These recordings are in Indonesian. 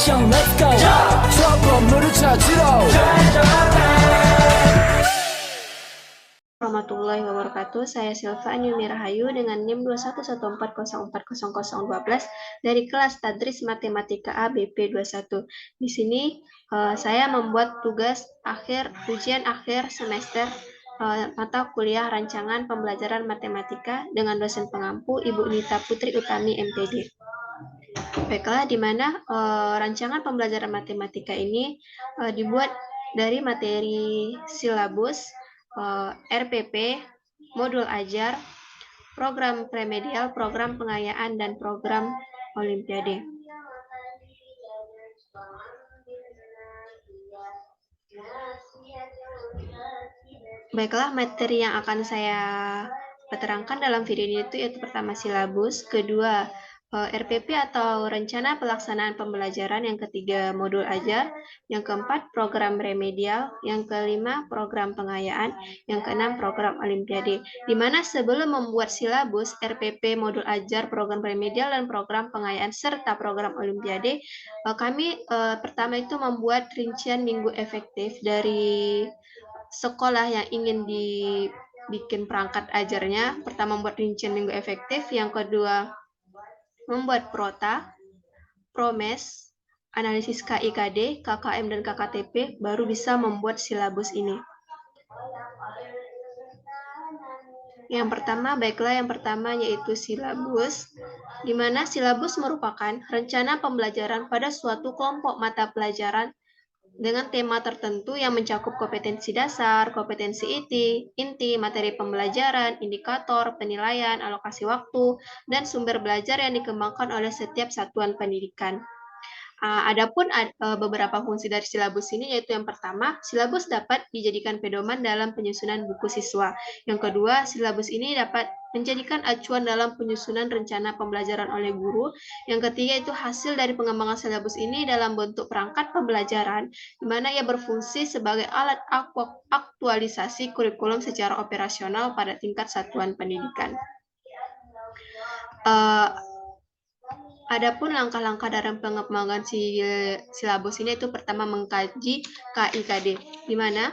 action let's go 수업 건물을 찾으러 Warahmatullahi wabarakatuh. Saya Silva Anyumi Rahayu dengan NIM 211040012 dari kelas Tadris Matematika A BP 21. Di sini saya membuat tugas ujian akhir semester mata kuliah rancangan pembelajaran matematika dengan dosen pengampu Ibu Nita Putri Utami MPD. Baiklah, di mana rancangan pembelajaran matematika ini dibuat dari materi silabus, RPP, modul ajar, program premedial, program pengayaan, dan program olimpiade. Baiklah, materi yang akan saya terangkan dalam video ini yaitu pertama silabus, kedua RPP atau rencana pelaksanaan pembelajaran, yang ketiga modul ajar, yang keempat program remedial, yang kelima program pengayaan, yang keenam program olimpiade. Di mana sebelum membuat silabus, RPP, modul ajar, program remedial, dan program pengayaan serta program olimpiade, kami pertama itu membuat rincian minggu efektif dari sekolah yang ingin dibikin perangkat ajarnya. Pertama membuat rincian minggu efektif, yang kedua membuat prota, promes, analisis KIKD, KKM, dan KKTP, baru bisa membuat silabus ini. Yang pertama yaitu silabus, di mana silabus merupakan rencana pembelajaran pada suatu kelompok mata pelajaran dengan tema tertentu yang mencakup kompetensi dasar, kompetensi inti, materi pembelajaran, indikator, penilaian, alokasi waktu, dan sumber belajar yang dikembangkan oleh setiap satuan pendidikan. Adapun beberapa fungsi dari silabus ini, yaitu yang pertama, silabus dapat dijadikan pedoman dalam penyusunan buku siswa. Yang kedua, silabus ini dapat menjadikan acuan dalam penyusunan rencana pembelajaran oleh guru. Yang ketiga itu hasil dari pengembangan silabus ini dalam bentuk perangkat pembelajaran, di mana ia berfungsi sebagai alat aktualisasi kurikulum secara operasional pada tingkat satuan pendidikan. Adapun langkah-langkah dalam pengembangan silabus ini itu pertama mengkaji KIKD, di mana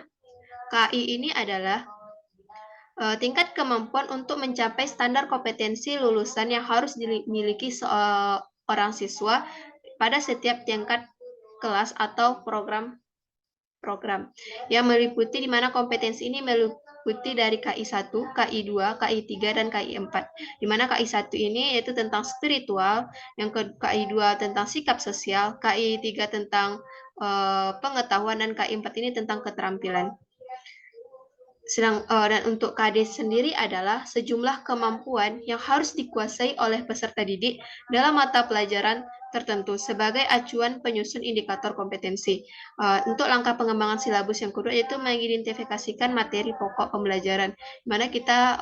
KI ini adalah tingkat kemampuan untuk mencapai standar kompetensi lulusan yang harus dimiliki seorang siswa pada setiap tingkat kelas atau program yang meliputi, di mana kompetensi ini meliputi dari KI1, KI2, KI3, dan KI4. Di mana KI1 ini yaitu tentang spiritual, yang KI2 tentang sikap sosial, KI3 tentang pengetahuan, dan KI4 ini tentang keterampilan. Dan untuk KD sendiri adalah sejumlah kemampuan yang harus dikuasai oleh peserta didik dalam mata pelajaran tertentu sebagai acuan penyusun indikator kompetensi. Untuk langkah pengembangan silabus yang kedua yaitu mengidentifikasikan materi pokok pembelajaran, di mana kita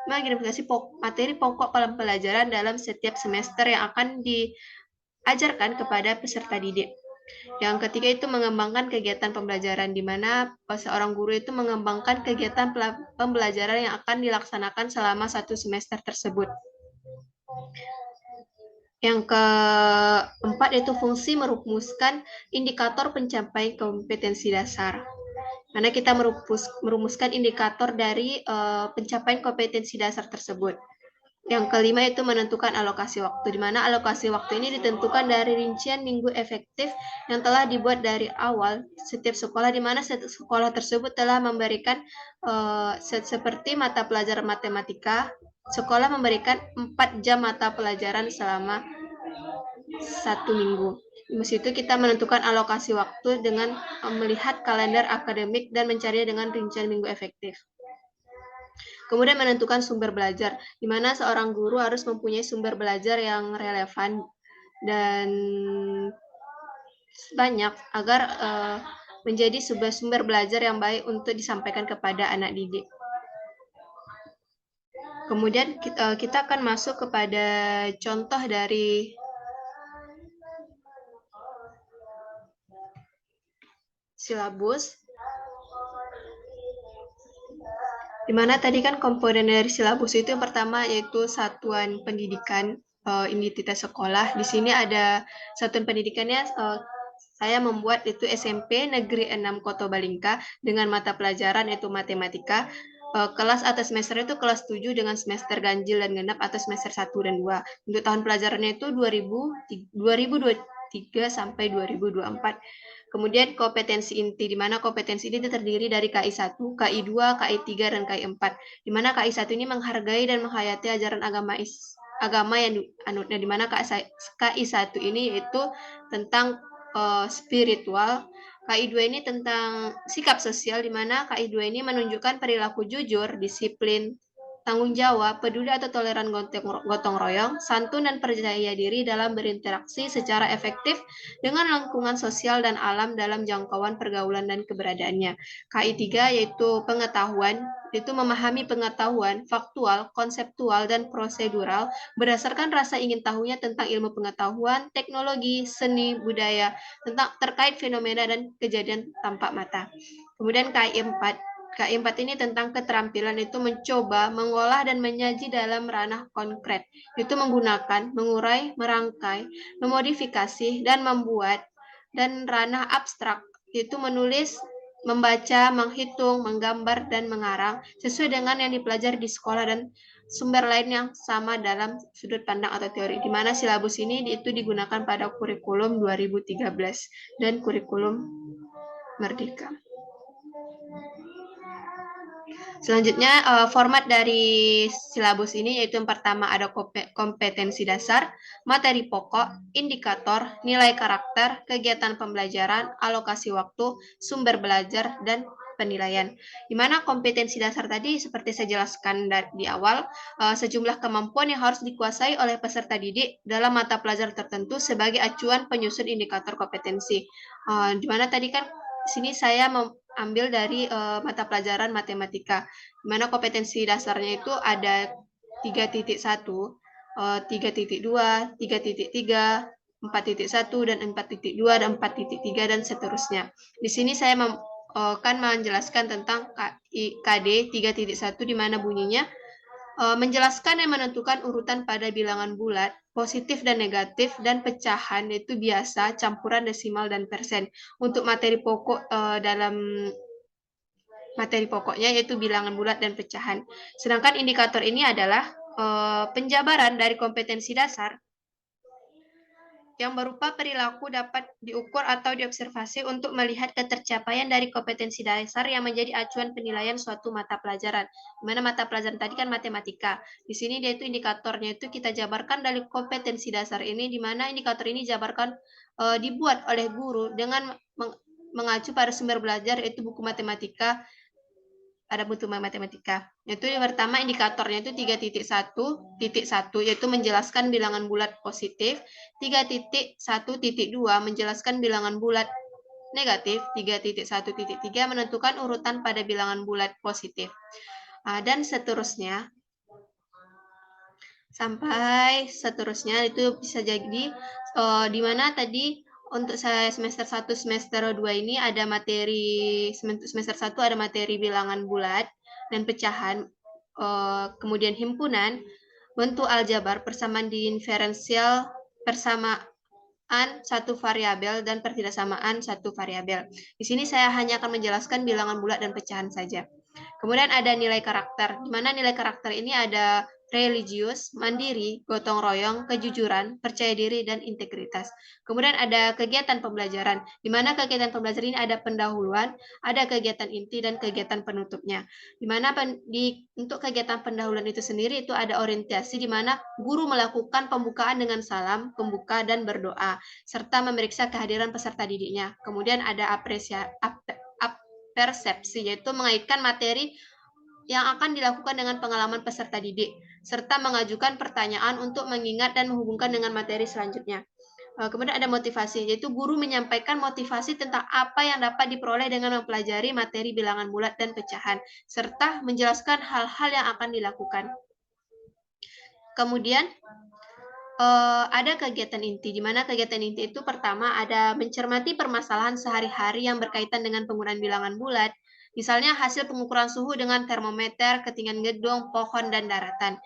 mengidentifikasi materi pokok pembelajaran dalam setiap semester yang akan diajarkan kepada peserta didik. Yang ketiga itu mengembangkan kegiatan pembelajaran, di mana seorang guru itu mengembangkan kegiatan pembelajaran yang akan dilaksanakan selama satu semester tersebut. Yang keempat itu fungsi merumuskan indikator pencapaian kompetensi dasar, mana kita merumuskan indikator dari pencapaian kompetensi dasar tersebut. Yang kelima itu menentukan alokasi waktu, di mana alokasi waktu ini ditentukan dari rincian minggu efektif yang telah dibuat dari awal setiap sekolah, di mana setiap sekolah tersebut telah memberikan seperti mata pelajaran matematika, sekolah memberikan 4 jam mata pelajaran selama 1 minggu. Di situ kita menentukan alokasi waktu dengan melihat kalender akademik dan mencari dengan rincian minggu efektif. Kemudian menentukan sumber belajar, di mana seorang guru harus mempunyai sumber belajar yang relevan dan banyak agar menjadi sumber belajar yang baik untuk disampaikan kepada anak didik. Kemudian kita akan masuk kepada contoh dari silabus. Di mana tadi kan komponen dari silabus itu yang pertama yaitu satuan pendidikan, identitas sekolah. Di sini ada satuan pendidikannya, saya membuat itu SMP Negeri 6 Koto Balingka dengan mata pelajaran yaitu matematika. Kelas atau semester itu kelas 7 dengan semester ganjil dan genap atau semester 1 dan 2. Untuk tahun pelajarannya itu 2023 sampai 2024. Kemudian kompetensi inti, di mana kompetensi ini terdiri dari KI 1, KI 2, KI 3, dan KI 4. Di mana KI 1 ini menghargai dan menghayati ajaran agama yang dianutnya, di mana KI 1 ini yaitu tentang spiritual. KI 2 ini tentang sikap sosial, di mana KI 2 ini menunjukkan perilaku jujur, disiplin, tanggung jawab, peduli atau toleran gotong royong, santun dan percaya diri dalam berinteraksi secara efektif dengan lingkungan sosial dan alam dalam jangkauan pergaulan dan keberadaannya. KI 3 yaitu pengetahuan, itu memahami pengetahuan, faktual, konseptual, dan prosedural berdasarkan rasa ingin tahunya tentang ilmu pengetahuan, teknologi, seni, budaya, tentang terkait fenomena dan kejadian tampak mata. Kemudian KI 4 ini tentang keterampilan, itu mencoba, mengolah, dan menyaji dalam ranah konkret. Itu menggunakan, mengurai, merangkai, memodifikasi, dan membuat, dan ranah abstrak, itu menulis, membaca, menghitung, menggambar, dan mengarang, sesuai dengan yang dipelajari di sekolah dan sumber lain yang sama dalam sudut pandang atau teori, di mana silabus ini itu digunakan pada kurikulum 2013 dan kurikulum Merdeka. Selanjutnya, format dari silabus ini yaitu yang pertama ada kompetensi dasar, materi pokok, indikator, nilai karakter, kegiatan pembelajaran, alokasi waktu, sumber belajar, dan penilaian. Di mana kompetensi dasar tadi seperti saya jelaskan di awal, sejumlah kemampuan yang harus dikuasai oleh peserta didik dalam mata pelajaran tertentu sebagai acuan penyusun indikator kompetensi. Di mana tadi kan sini saya ambil dari mata pelajaran matematika, di mana kompetensi dasarnya itu ada 3.1, 3.2, 3.3, 4.1, dan 4.2, dan 4.3, dan seterusnya. Di sini saya akan menjelaskan tentang KD 3.1, di mana bunyinya menjelaskan dan menentukan urutan pada bilangan bulat, positif dan negatif, dan pecahan, yaitu biasa, campuran, desimal, dan persen. Untuk materi pokok dalam materi pokoknya yaitu bilangan bulat dan pecahan. Sedangkan indikator ini adalah penjabaran dari kompetensi dasar yang berupa perilaku dapat diukur atau diobservasi untuk melihat ketercapaian dari kompetensi dasar yang menjadi acuan penilaian suatu mata pelajaran. Di mana mata pelajaran tadi kan matematika. Di sini dia itu indikatornya itu kita jabarkan dari kompetensi dasar ini, di mana indikator ini jabarkan dibuat oleh guru dengan mengacu pada sumber belajar yaitu buku matematika. Ada buku matematika. Itu yang pertama indikatornya itu 3.1.1 yaitu menjelaskan bilangan bulat positif, 3.1.2 menjelaskan bilangan bulat negatif, 3.1.3 menentukan urutan pada bilangan bulat positif. Dan seterusnya. Sampai seterusnya itu bisa jadi di mana tadi untuk saya semester 1, semester 2 ini ada materi, semester 1 ada materi bilangan bulat dan pecahan, kemudian himpunan, bentuk aljabar, persamaan diferensial, persamaan satu variabel, dan pertidaksamaan satu variabel. Di sini saya hanya akan menjelaskan bilangan bulat dan pecahan saja. Kemudian ada nilai karakter, di mana nilai karakter ini ada religius, mandiri, gotong royong, kejujuran, percaya diri, dan integritas. Kemudian ada kegiatan pembelajaran, di mana kegiatan pembelajaran ini ada pendahuluan, ada kegiatan inti, dan kegiatan penutupnya. Di mana untuk kegiatan pendahuluan itu sendiri itu ada orientasi, di mana guru melakukan pembukaan dengan salam, pembuka, dan berdoa, serta memeriksa kehadiran peserta didiknya. Kemudian ada persepsi, yaitu mengaitkan materi yang akan dilakukan dengan pengalaman peserta didik, serta mengajukan pertanyaan untuk mengingat dan menghubungkan dengan materi selanjutnya. Kemudian ada motivasi, yaitu guru menyampaikan motivasi tentang apa yang dapat diperoleh dengan mempelajari materi bilangan bulat dan pecahan, serta menjelaskan hal-hal yang akan dilakukan. Kemudian ada kegiatan inti, di mana kegiatan inti itu pertama ada mencermati permasalahan sehari-hari yang berkaitan dengan penggunaan bilangan bulat, Misalnya hasil pengukuran suhu dengan termometer, ketinggian gedung, pohon, dan daratan.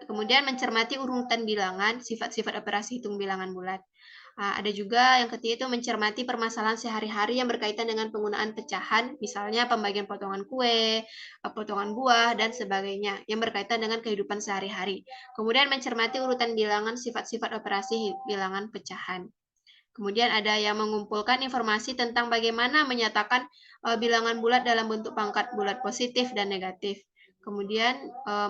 Kemudian mencermati urutan bilangan, sifat-sifat operasi hitung bilangan bulat. Ada juga yang ketiga itu mencermati permasalahan sehari-hari yang berkaitan dengan penggunaan pecahan, misalnya pembagian potongan kue, potongan buah, dan sebagainya, yang berkaitan dengan kehidupan sehari-hari. Kemudian mencermati urutan bilangan, sifat-sifat operasi bilangan pecahan. Kemudian ada yang mengumpulkan informasi tentang bagaimana menyatakan bilangan bulat dalam bentuk pangkat bulat positif dan negatif. Kemudian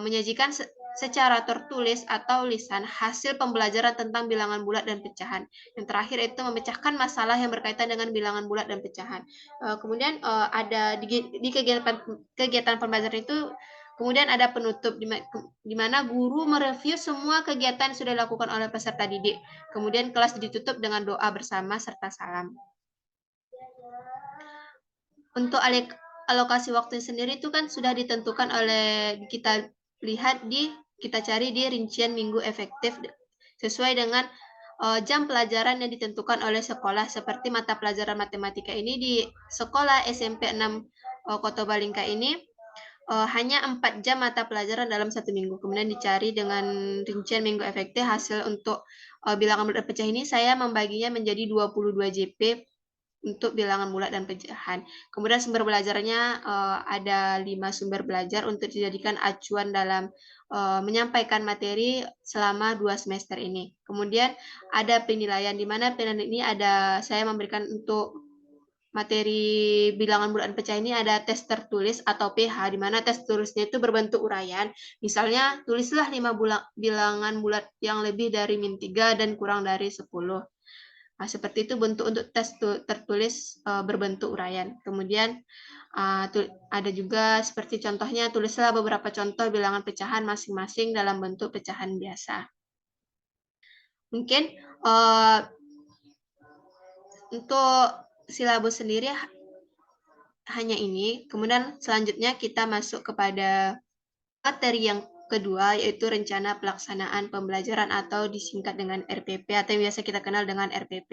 menyajikan secara tertulis atau lisan hasil pembelajaran tentang bilangan bulat dan pecahan. Yang terakhir itu memecahkan masalah yang berkaitan dengan bilangan bulat dan pecahan. Kemudian ada di kegiatan pembelajaran itu kemudian ada penutup di mana guru mereview semua kegiatan yang sudah dilakukan oleh peserta didik. Kemudian kelas ditutup dengan doa bersama serta salam. Untuk alokasi waktu sendiri itu kan sudah ditentukan oleh kita cari di rincian minggu efektif sesuai dengan jam pelajaran yang ditentukan oleh sekolah. Seperti mata pelajaran matematika ini di sekolah SMP 6 Kota Balingka ini hanya 4 jam mata pelajaran dalam 1 minggu. Kemudian dicari dengan rincian minggu efektif hasil untuk bilangan bulat dan pecah ini saya membaginya menjadi 22 JP untuk bilangan bulat dan pecahan. Kemudian sumber belajarnya ada 5 sumber belajar untuk dijadikan acuan dalam menyampaikan materi selama 2 semester ini. Kemudian ada penilaian, di mana penilaian ini ada saya memberikan untuk materi bilangan bulat dan pecah ini ada tes tertulis atau PH, di mana tes tulisnya itu berbentuk uraian. Misalnya, tulislah 5 bilangan bulat yang lebih dari -3 dan kurang dari 10. Seperti itu bentuk untuk tes tertulis berbentuk uraian. Kemudian ada juga seperti contohnya, tulislah beberapa contoh bilangan pecahan masing-masing dalam bentuk pecahan biasa. Mungkin untuk silabus sendiri hanya ini. Kemudian selanjutnya kita masuk kepada materi yang kedua, yaitu rencana pelaksanaan pembelajaran atau disingkat dengan RPP atau yang biasa kita kenal dengan RPP.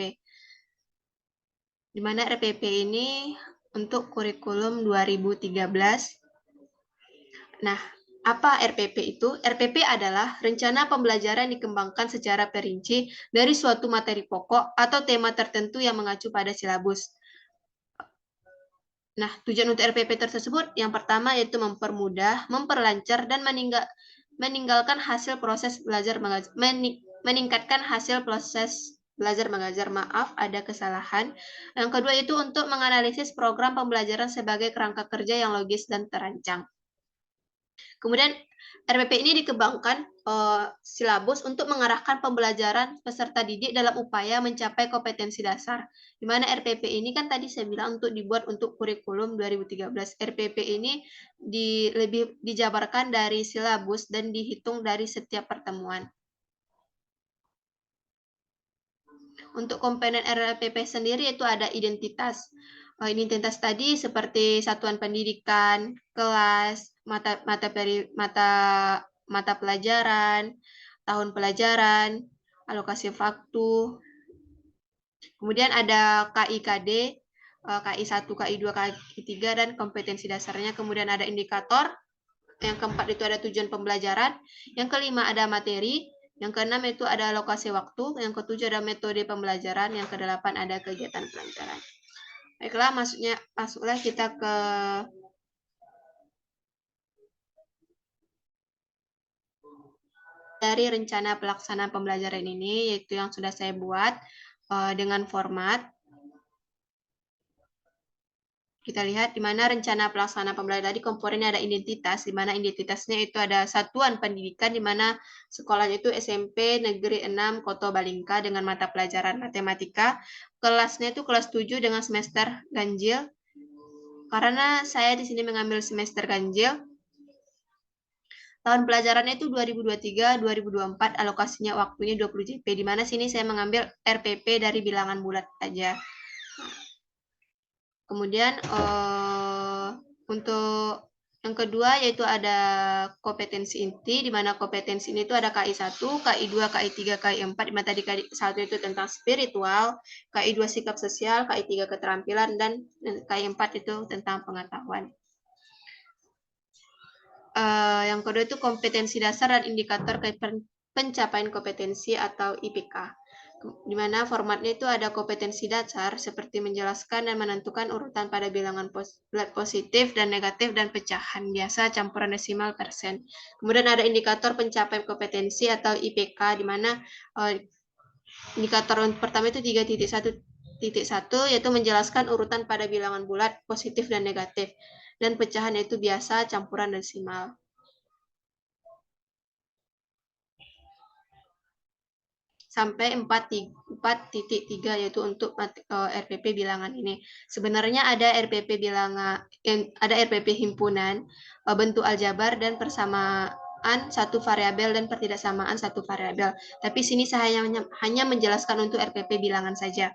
Di mana RPP ini untuk kurikulum 2013. Nah, apa RPP itu? RPP adalah rencana pembelajaran dikembangkan secara perinci dari suatu materi pokok atau tema tertentu yang mengacu pada silabus. Nah, tujuan untuk RPP tersebut yang pertama yaitu mempermudah, memperlancar, dan meninggalkan hasil proses belajar mengajar, meningkatkan hasil proses belajar mengajar. Maaf, ada kesalahan. Yang kedua itu untuk menganalisis program pembelajaran sebagai kerangka kerja yang logis dan terancang. Kemudian RPP ini dikembangkan silabus untuk mengarahkan pembelajaran peserta didik dalam upaya mencapai kompetensi dasar. Di mana RPP ini kan tadi saya bilang untuk dibuat untuk kurikulum 2013. RPP ini lebih dijabarkan dari silabus dan dihitung dari setiap pertemuan. Untuk komponen RPP sendiri itu ada identitas. Identitas tadi seperti satuan pendidikan, kelas, mata pelajaran, tahun pelajaran, alokasi waktu. Kemudian ada KIKD, KI1, KI2, KI3, dan kompetensi dasarnya. Kemudian ada indikator. Yang keempat itu ada tujuan pembelajaran. Yang kelima ada materi. Yang keenam itu ada alokasi waktu. Yang ketujuh ada metode pembelajaran. Yang kedelapan ada kegiatan pelajaran. Baiklah, masuklah kita ke dari rencana pelaksanaan pembelajaran ini, yaitu yang sudah saya buat dengan format. Kita lihat di mana rencana pelaksanaan pembelajaran tadi komponennya ada identitas, di mana identitasnya itu ada satuan pendidikan, di mana sekolahnya itu SMP Negeri 6 Kota Balingka dengan mata pelajaran matematika. Kelasnya itu kelas 7 dengan semester ganjil. Karena saya di sini mengambil semester ganjil, tahun pelajarannya itu 2023-2024, alokasinya waktunya 20 JP, di mana sini saya mengambil RPP dari bilangan bulat aja. Kemudian untuk Yang kedua yaitu ada kompetensi inti, di mana kompetensi ini itu ada KI 1, KI 2, KI 3, KI 4, di mana tadi KI 1 itu tentang spiritual, KI 2 sikap sosial, KI 3 keterampilan, dan KI 4 itu tentang pengetahuan. Yang kedua itu kompetensi dasar dan indikator pencapaian kompetensi atau IPK. Di mana formatnya itu ada kompetensi dasar seperti menjelaskan dan menentukan urutan pada bilangan positif dan negatif dan pecahan biasa campuran desimal persen. Kemudian ada indikator pencapaian kompetensi atau IPK, di mana indikator pertama itu 3.1.1 yaitu menjelaskan urutan pada bilangan bulat positif dan negatif, dan pecahan yaitu biasa campuran desimal. Sampai 4.3 yaitu untuk RPP bilangan ini. Sebenarnya ada RPP bilangan, ada RPP himpunan, bentuk aljabar dan persamaan satu variabel dan pertidaksamaan satu variabel. Tapi sini saya hanya menjelaskan untuk RPP bilangan saja.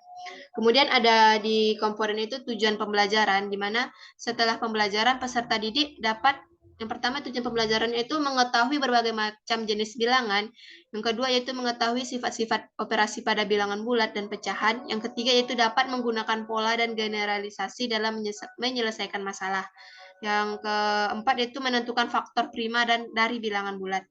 Kemudian ada di komponen itu tujuan pembelajaran, di mana setelah pembelajaran peserta didik dapat yang pertama tujuan pembelajarannya itu mengetahui berbagai macam jenis bilangan. Yang kedua yaitu mengetahui sifat-sifat operasi pada bilangan bulat dan pecahan. Yang ketiga yaitu dapat menggunakan pola dan generalisasi dalam menyelesaikan masalah. Yang keempat yaitu menentukan faktor prima dan dari bilangan bulat.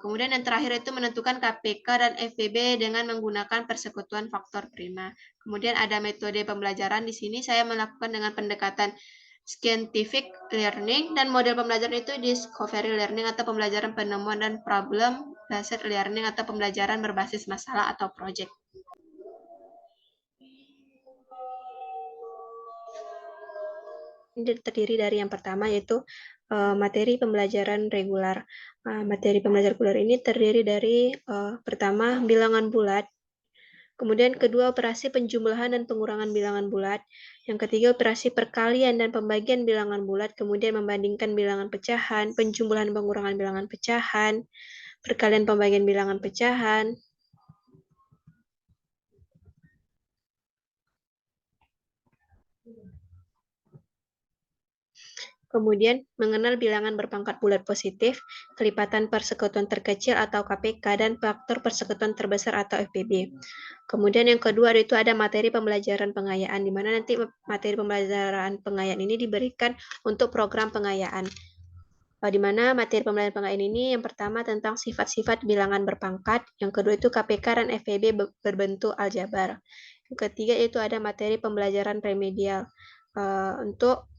Kemudian yang terakhir itu menentukan KPK dan FPB dengan menggunakan persekutuan faktor prima. Kemudian ada metode pembelajaran. Di sini saya melakukan dengan pendekatan scientific learning, dan model pembelajaran itu discovery learning atau pembelajaran penemuan, dan problem based learning atau pembelajaran berbasis masalah atau project. Ini terdiri dari yang pertama yaitu materi pembelajaran regular. Materi pembelajaran regular ini terdiri dari pertama bilangan bulat, kemudian kedua operasi penjumlahan dan pengurangan bilangan bulat, yang ketiga operasi perkalian dan pembagian bilangan bulat, kemudian membandingkan bilangan pecahan, penjumlahan dan pengurangan bilangan pecahan, perkalian pembagian bilangan pecahan, kemudian mengenal bilangan berpangkat bulat positif, kelipatan persekutuan terkecil atau KPK, dan faktor persekutuan terbesar atau FPB. Kemudian yang kedua itu ada materi pembelajaran pengayaan, di mana nanti materi pembelajaran pengayaan ini diberikan untuk program pengayaan. Di mana materi pembelajaran pengayaan ini yang pertama tentang sifat-sifat bilangan berpangkat, yang kedua itu KPK dan FPB berbentuk aljabar. Yang ketiga itu ada materi pembelajaran remedial. Untuk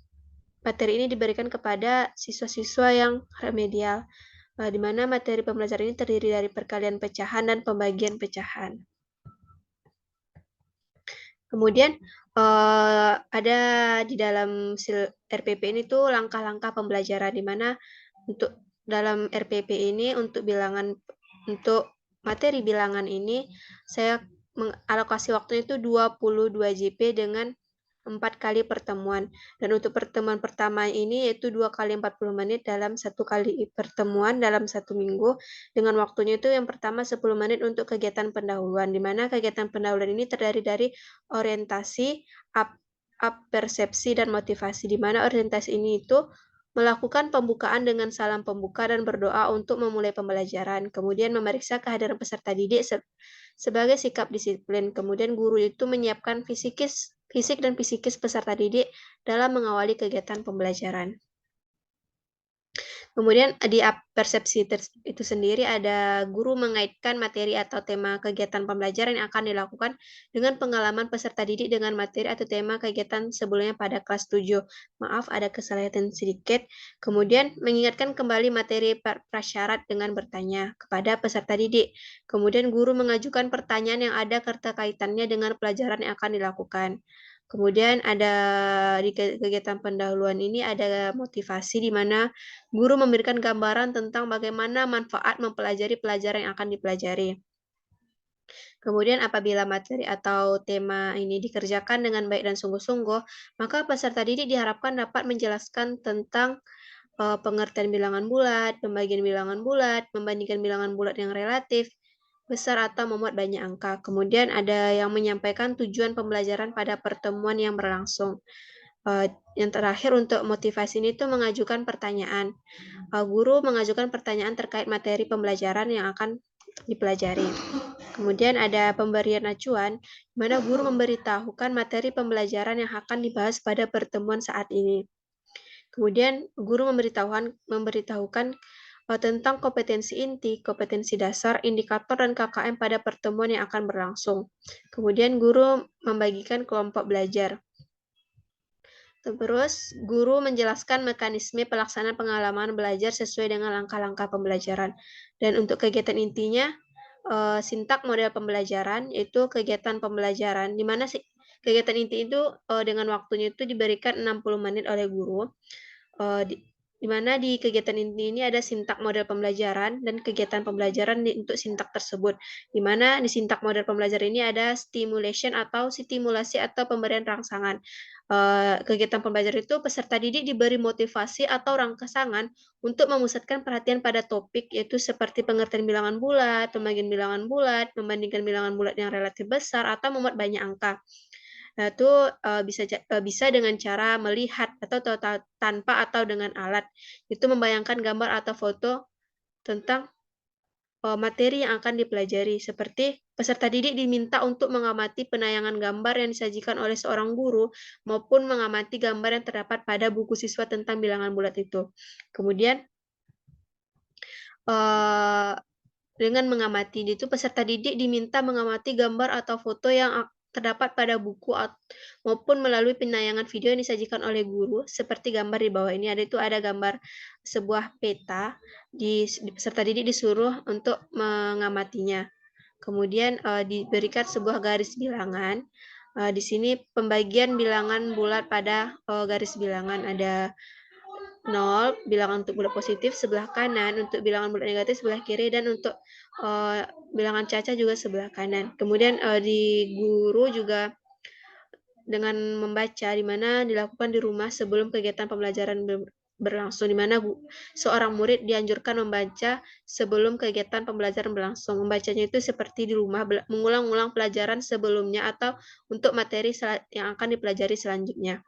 materi ini diberikan kepada siswa-siswa yang remedial, di mana materi pembelajaran ini terdiri dari perkalian pecahan dan pembagian pecahan. Kemudian ada di dalam RPP ini tuh langkah-langkah pembelajaran, di mana untuk dalam RPP ini untuk materi bilangan ini saya mengalokasi waktunya itu 22 JP dengan 4 kali pertemuan, dan untuk pertemuan pertama ini yaitu 2 kali 40 menit dalam 1 kali pertemuan dalam 1 minggu, dengan waktunya itu yang pertama 10 menit untuk kegiatan pendahuluan, di mana kegiatan pendahuluan ini terdiri dari orientasi, persepsi, dan motivasi, di mana orientasi ini itu melakukan pembukaan dengan salam pembuka dan berdoa untuk memulai pembelajaran, kemudian memeriksa kehadiran peserta didik sebagai sikap disiplin, kemudian guru itu menyiapkan fisik dan psikis peserta didik dalam mengawali kegiatan pembelajaran. Kemudian di persepsi itu sendiri ada guru mengaitkan materi atau tema kegiatan pembelajaran yang akan dilakukan dengan pengalaman peserta didik dengan materi atau tema kegiatan sebelumnya pada kelas 7. Maaf, ada kesalahan sedikit. Kemudian mengingatkan kembali materi prasyarat dengan bertanya kepada peserta didik. Kemudian guru mengajukan pertanyaan yang ada keterkaitannya dengan pelajaran yang akan dilakukan. Kemudian ada di kegiatan pendahuluan ini ada motivasi, di mana guru memberikan gambaran tentang bagaimana manfaat mempelajari pelajaran yang akan dipelajari. Kemudian apabila materi atau tema ini dikerjakan dengan baik dan sungguh-sungguh, maka peserta didik diharapkan dapat menjelaskan tentang pengertian bilangan bulat, pembagian bilangan bulat, membandingkan bilangan bulat yang relatif, besar atau memuat banyak angka. Kemudian ada yang menyampaikan tujuan pembelajaran pada pertemuan yang berlangsung. yang terakhir untuk motivasi ini tuh mengajukan pertanyaan. Guru mengajukan pertanyaan terkait materi pembelajaran yang akan dipelajari. Kemudian ada pemberian acuan, di mana guru memberitahukan materi pembelajaran yang akan dibahas pada pertemuan saat ini. Kemudian guru memberitahukan tentang kompetensi inti, kompetensi dasar, indikator, dan KKM pada pertemuan yang akan berlangsung. Kemudian guru membagikan kelompok belajar. Terus, guru menjelaskan mekanisme pelaksanaan pengalaman belajar sesuai dengan langkah-langkah pembelajaran. Dan untuk kegiatan intinya, sintak model pembelajaran, yaitu kegiatan pembelajaran, di mana kegiatan inti itu dengan waktunya itu diberikan 60 menit oleh guru, di mana di kegiatan inti ini ada sintak model pembelajaran dan kegiatan pembelajaran untuk sintak tersebut, di mana di sintak model pembelajaran ini ada stimulation atau stimulasi atau pemberian rangsangan. Kegiatan pembelajaran itu peserta didik diberi motivasi atau rangsangan untuk memusatkan perhatian pada topik, yaitu seperti pengertian bilangan bulat, pembagian bilangan bulat, membandingkan bilangan bulat yang relatif besar, atau memuat banyak angka. Nah, itu bisa dengan cara melihat atau tanpa atau dengan alat. Itu membayangkan gambar atau foto tentang materi yang akan dipelajari, seperti peserta didik diminta untuk mengamati penayangan gambar yang disajikan oleh seorang guru maupun mengamati gambar yang terdapat pada buku siswa tentang bilangan bulat itu. Kemudian dengan mengamati itu peserta didik diminta mengamati gambar atau foto yang terdapat pada buku maupun melalui penayangan video yang disajikan oleh guru, seperti gambar di bawah ini ada gambar sebuah peta, peserta didik disuruh untuk mengamatinya. Kemudian diberikan sebuah garis bilangan. Di sini pembagian bilangan bulat pada garis bilangan ada 0, bilangan untuk bulat positif sebelah kanan, untuk bilangan bulat negatif sebelah kiri, dan untuk bilangan caca juga sebelah kanan. Kemudian di guru juga dengan membaca, di mana dilakukan di rumah sebelum kegiatan pembelajaran berlangsung, di mana seorang murid dianjurkan membaca sebelum kegiatan pembelajaran berlangsung. Membacanya itu seperti di rumah, mengulang-ulang pelajaran sebelumnya atau untuk materi yang akan dipelajari selanjutnya.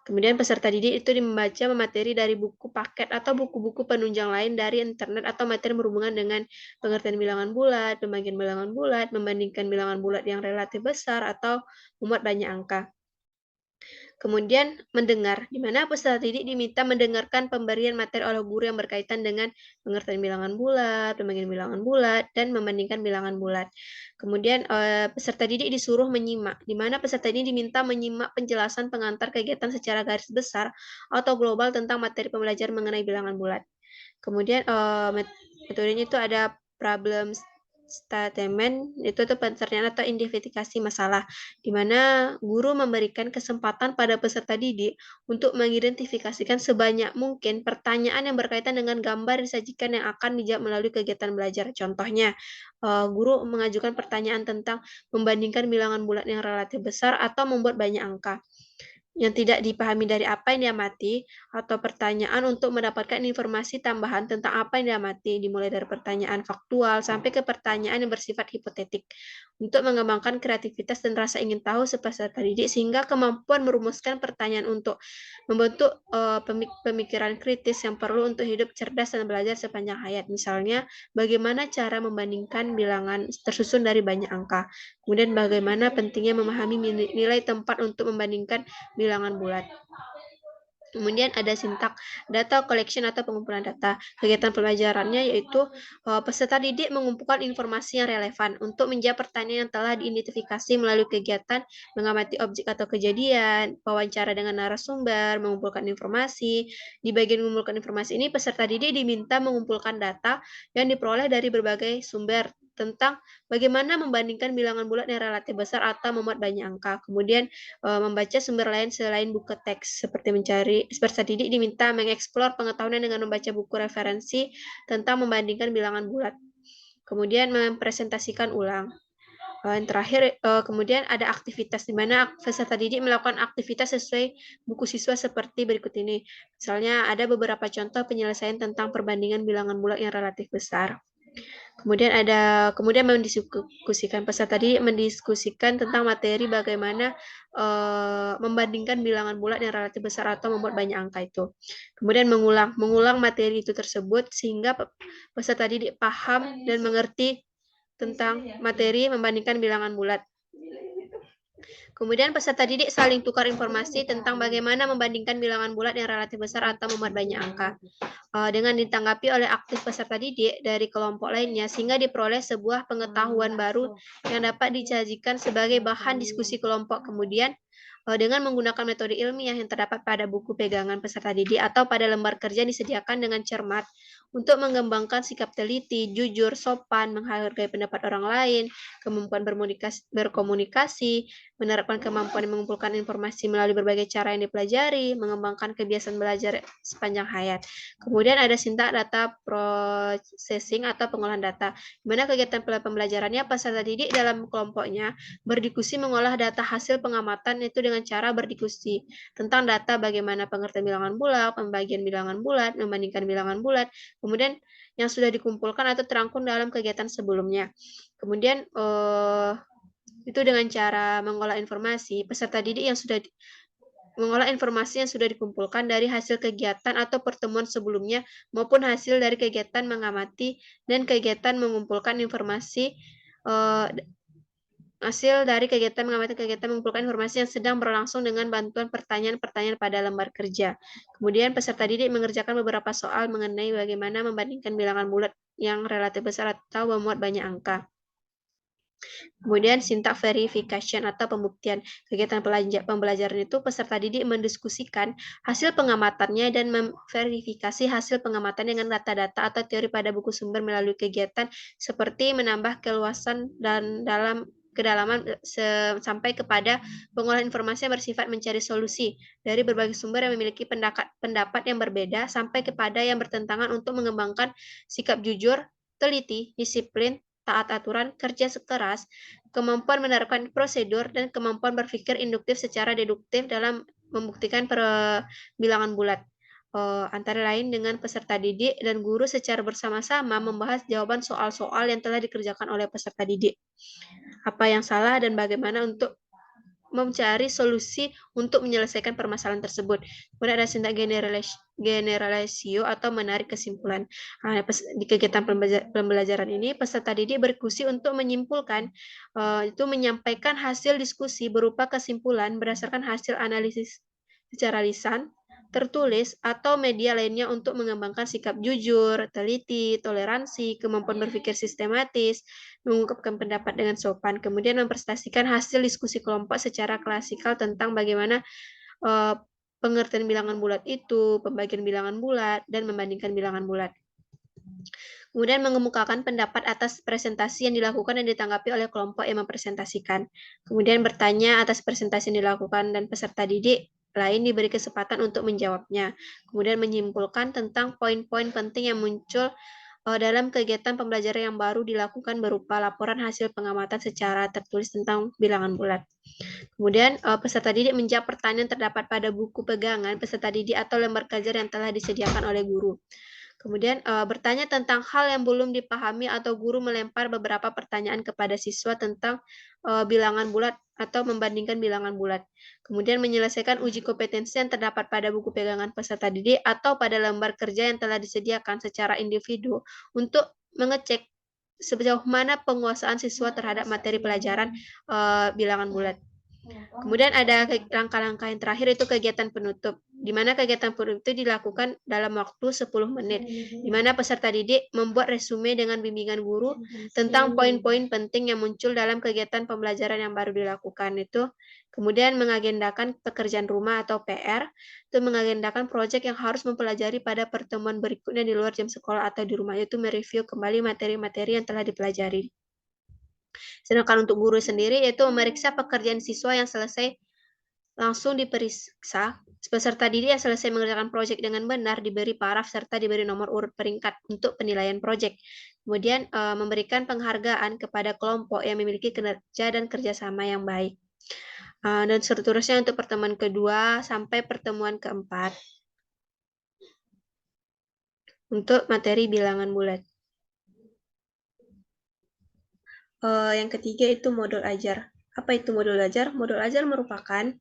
Kemudian peserta didik itu membaca materi dari buku paket atau buku-buku penunjang lain dari internet atau materi berhubungan dengan pengertian bilangan bulat, pembagian bilangan bulat, membandingkan bilangan bulat yang relatif besar, atau memuat banyak angka. Kemudian mendengar, di mana peserta didik diminta mendengarkan pemberian materi oleh guru yang berkaitan dengan pengertian bilangan bulat, pembagian bilangan bulat, dan membandingkan bilangan bulat. Kemudian peserta didik disuruh menyimak, di mana peserta didik diminta menyimak penjelasan pengantar kegiatan secara garis besar atau global tentang materi pembelajaran mengenai bilangan bulat. Kemudian metodenya itu ada problem statement, itu pencernaan atau identifikasi masalah, di mana guru memberikan kesempatan pada peserta didik untuk mengidentifikasikan sebanyak mungkin pertanyaan yang berkaitan dengan gambar yang disajikan yang akan dijawab melalui kegiatan belajar. Contohnya, guru mengajukan pertanyaan tentang membandingkan bilangan bulat yang relatif besar atau membuat banyak angka yang tidak dipahami dari apa yang diamati, atau pertanyaan untuk mendapatkan informasi tambahan tentang apa yang diamati, dimulai dari pertanyaan faktual sampai ke pertanyaan yang bersifat hipotetik, untuk mengembangkan kreativitas dan rasa ingin tahu peserta didik, sehingga kemampuan merumuskan pertanyaan untuk membentuk pemikiran kritis yang perlu untuk hidup cerdas dan belajar sepanjang hayat. Misalnya, bagaimana cara membandingkan bilangan tersusun dari banyak angka, kemudian bagaimana pentingnya memahami nilai tempat untuk membandingkan bilangan bulat. Kemudian ada sintak data collection atau pengumpulan data. Kegiatan pembelajarannya yaitu peserta didik mengumpulkan informasi yang relevan untuk menjawab pertanyaan yang telah diidentifikasi melalui kegiatan mengamati objek atau kejadian, wawancara dengan narasumber, mengumpulkan informasi. Di bagian mengumpulkan informasi ini, peserta didik diminta mengumpulkan data yang diperoleh dari berbagai sumber tentang bagaimana membandingkan bilangan bulat yang relatif besar atau memuat banyak angka. Kemudian membaca sumber lain selain buku teks, seperti peserta didik diminta mengeksplor pengetahuan dengan membaca buku referensi tentang membandingkan bilangan bulat. Kemudian mempresentasikan ulang. Yang terakhir, kemudian ada aktivitas, di mana peserta didik melakukan aktivitas sesuai buku siswa seperti berikut ini. Misalnya ada beberapa contoh penyelesaian tentang perbandingan bilangan bulat yang relatif besar. Kemudian mendiskusikan peserta didik mendiskusikan tentang materi bagaimana membandingkan bilangan bulat yang relatif besar atau membuat banyak angka itu. Kemudian mengulang materi itu tersebut sehingga peserta didik paham dan mengerti tentang materi membandingkan bilangan bulat. Kemudian peserta didik saling tukar informasi tentang bagaimana membandingkan bilangan bulat yang relatif besar atau memuat banyak angka. Dengan ditanggapi oleh aktif peserta didik dari kelompok lainnya, sehingga diperoleh sebuah pengetahuan baru yang dapat disajikan sebagai bahan diskusi kelompok. Kemudian, dengan menggunakan metode ilmiah yang terdapat pada buku pegangan peserta didik atau pada lembar kerja disediakan dengan cermat untuk mengembangkan sikap teliti, jujur, sopan, menghargai pendapat orang lain, kemampuan berkomunikasi, menerapkan kemampuan mengumpulkan informasi melalui berbagai cara yang dipelajari, mengembangkan kebiasaan belajar sepanjang hayat. Kemudian ada sintak data processing atau pengolahan data, di mana kegiatan pembelajarannya peserta didik dalam kelompoknya berdiskusi mengolah data hasil pengamatan itu dengan cara berdiskusi tentang data bagaimana pengertian bilangan bulat, pembagian bilangan bulat, membandingkan bilangan bulat, kemudian yang sudah dikumpulkan atau terangkum dalam kegiatan sebelumnya. Kemudian itu dengan cara mengolah informasi, peserta didik yang sudah mengolah informasi yang sudah dikumpulkan dari hasil kegiatan atau pertemuan sebelumnya maupun hasil dari kegiatan mengamati dan kegiatan mengumpulkan informasi hasil dari kegiatan mengamati kegiatan mengumpulkan informasi yang sedang berlangsung dengan bantuan pertanyaan-pertanyaan pada lembar kerja. Kemudian peserta didik mengerjakan beberapa soal mengenai bagaimana membandingkan bilangan bulat yang relatif besar atau memuat banyak angka. Kemudian sintak verification atau pembuktian. Kegiatan pembelajaran itu peserta didik mendiskusikan hasil pengamatannya dan memverifikasi hasil pengamatan dengan data-data atau teori pada buku sumber melalui kegiatan seperti menambah keluasan dan kedalaman sampai kepada pengolahan informasi yang bersifat mencari solusi dari berbagai sumber yang memiliki pendapat yang berbeda sampai kepada yang bertentangan untuk mengembangkan sikap jujur, teliti, disiplin, taat aturan, kerja keras, kemampuan menerapkan prosedur, dan kemampuan berpikir induktif secara deduktif dalam membuktikan bilangan bulat. Antara lain dengan peserta didik dan guru secara bersama-sama membahas jawaban soal-soal yang telah dikerjakan oleh peserta didik. Apa yang salah dan bagaimana untuk mencari solusi untuk menyelesaikan permasalahan tersebut. Kemudian ada sintak generalisio atau menarik kesimpulan. Di kegiatan pembelajaran ini, peserta didik berdiskusi untuk menyimpulkan, itu menyampaikan hasil diskusi berupa kesimpulan berdasarkan hasil analisis secara lisan, tertulis, atau media lainnya untuk mengembangkan sikap jujur, teliti, toleransi, kemampuan berpikir sistematis, mengungkapkan pendapat dengan sopan, kemudian mempresentasikan hasil diskusi kelompok secara klasikal tentang bagaimana pengertian bilangan bulat itu, pembagian bilangan bulat, dan membandingkan bilangan bulat. Kemudian mengemukakan pendapat atas presentasi yang dilakukan dan ditanggapi oleh kelompok yang mempresentasikan. Kemudian bertanya atas presentasi yang dilakukan dan peserta didik lain diberi kesempatan untuk menjawabnya. Kemudian menyimpulkan tentang poin-poin penting yang muncul dalam kegiatan pembelajaran yang baru dilakukan berupa laporan hasil pengamatan secara tertulis tentang bilangan bulat. Kemudian peserta didik menjawab pertanyaan terdapat pada buku pegangan peserta didik atau lembar kerja yang telah disediakan oleh guru. Kemudian bertanya tentang hal yang belum dipahami atau guru melempar beberapa pertanyaan kepada siswa tentang bilangan bulat atau membandingkan bilangan bulat. Kemudian menyelesaikan uji kompetensi yang terdapat pada buku pegangan peserta didik atau pada lembar kerja yang telah disediakan secara individu untuk mengecek sejauh mana penguasaan siswa terhadap materi pelajaran bilangan bulat. Kemudian ada langkah-langkah yang terakhir itu kegiatan penutup, di mana kegiatan penutup itu dilakukan dalam waktu 10 menit, di mana peserta didik membuat resume dengan bimbingan guru tentang poin-poin penting yang muncul dalam kegiatan pembelajaran yang baru dilakukan itu. Kemudian mengagendakan pekerjaan rumah atau PR, itu mengagendakan proyek yang harus mempelajari pada pertemuan berikutnya di luar jam sekolah atau di rumah, yaitu mereview kembali materi-materi yang telah dipelajari. Sedangkan untuk guru sendiri yaitu memeriksa pekerjaan siswa yang selesai langsung diperiksa. Peserta didik yang selesai mengerjakan proyek dengan benar diberi paraf serta diberi nomor urut peringkat untuk penilaian proyek. Kemudian memberikan penghargaan kepada kelompok yang memiliki kinerja dan kerjasama yang baik. Dan seterusnya untuk pertemuan kedua sampai pertemuan keempat untuk materi bilangan bulat. Yang ketiga itu modul ajar. Apa itu modul ajar? Modul ajar merupakan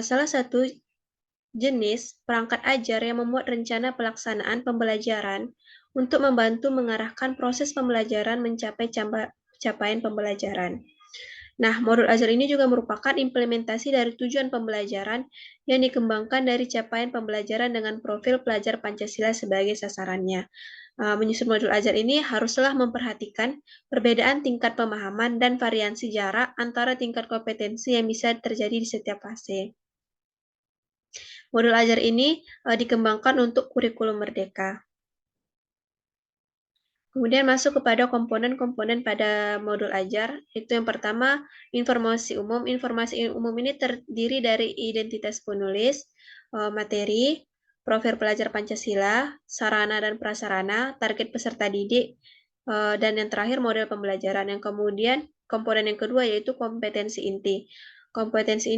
salah satu jenis perangkat ajar yang memuat rencana pelaksanaan pembelajaran untuk membantu mengarahkan proses pembelajaran mencapai capaian pembelajaran. Nah, modul ajar ini juga merupakan implementasi dari tujuan pembelajaran yang dikembangkan dari capaian pembelajaran dengan profil pelajar Pancasila sebagai sasarannya. Menyusun modul ajar ini haruslah memperhatikan perbedaan tingkat pemahaman dan variasi jarak antara tingkat kompetensi yang bisa terjadi di setiap fase. Modul ajar ini dikembangkan untuk kurikulum merdeka. Kemudian masuk kepada komponen-komponen pada modul ajar. Itu yang pertama, informasi umum. Informasi umum ini terdiri dari identitas penulis, materi, profil pelajar Pancasila, sarana dan prasarana, target peserta didik, dan yang terakhir model pembelajaran. Yang kemudian komponen yang kedua yaitu kompetensi inti. Kompetensi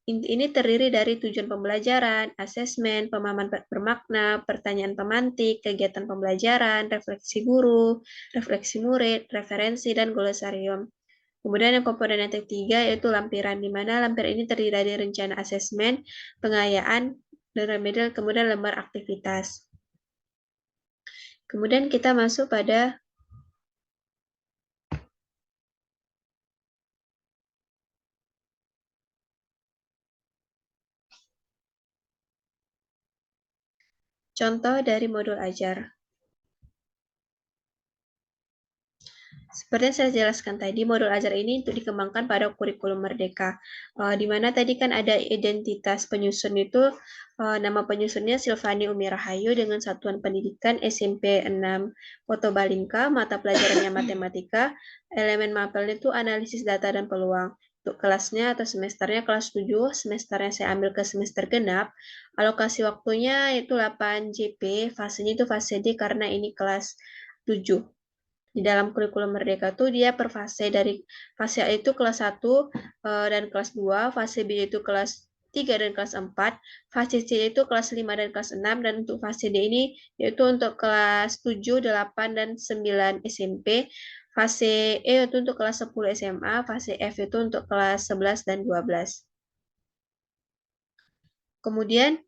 ini terdiri dari tujuan pembelajaran, asesmen, pemahaman bermakna, pertanyaan pemantik, kegiatan pembelajaran, refleksi guru, refleksi murid, referensi, dan glosarium. Kemudian yang komponen yang ketiga yaitu lampiran, di mana lampiran ini terdiri dari rencana asesmen, pengayaan, dan remedial, kemudian lembar aktivitas. Kemudian kita masuk pada contoh dari modul ajar. Seperti yang saya jelaskan tadi, modul ajar ini untuk dikembangkan pada kurikulum merdeka. Di mana tadi kan ada identitas penyusun itu, nama penyusunnya Silvani Umi Rahayu dengan satuan pendidikan SMP 6 Koto Balingka, mata pelajarannya matematika, elemen mapelnya itu analisis data dan peluang. Untuk kelasnya atau semesternya kelas 7, semesternya saya ambil ke semester genap, alokasi waktunya itu 8 JP, fasenya itu fase D karena ini kelas 7. Di dalam kurikulum merdeka tuh dia per fase, dari fase A itu kelas 1 dan kelas 2, fase B itu kelas 3 dan kelas 4, fase C itu kelas 5 dan kelas 6, dan untuk fase D ini yaitu untuk kelas 7, 8, dan 9 SMP, fase E itu untuk kelas 10 SMA, fase F itu untuk kelas 11 dan 12. Kemudian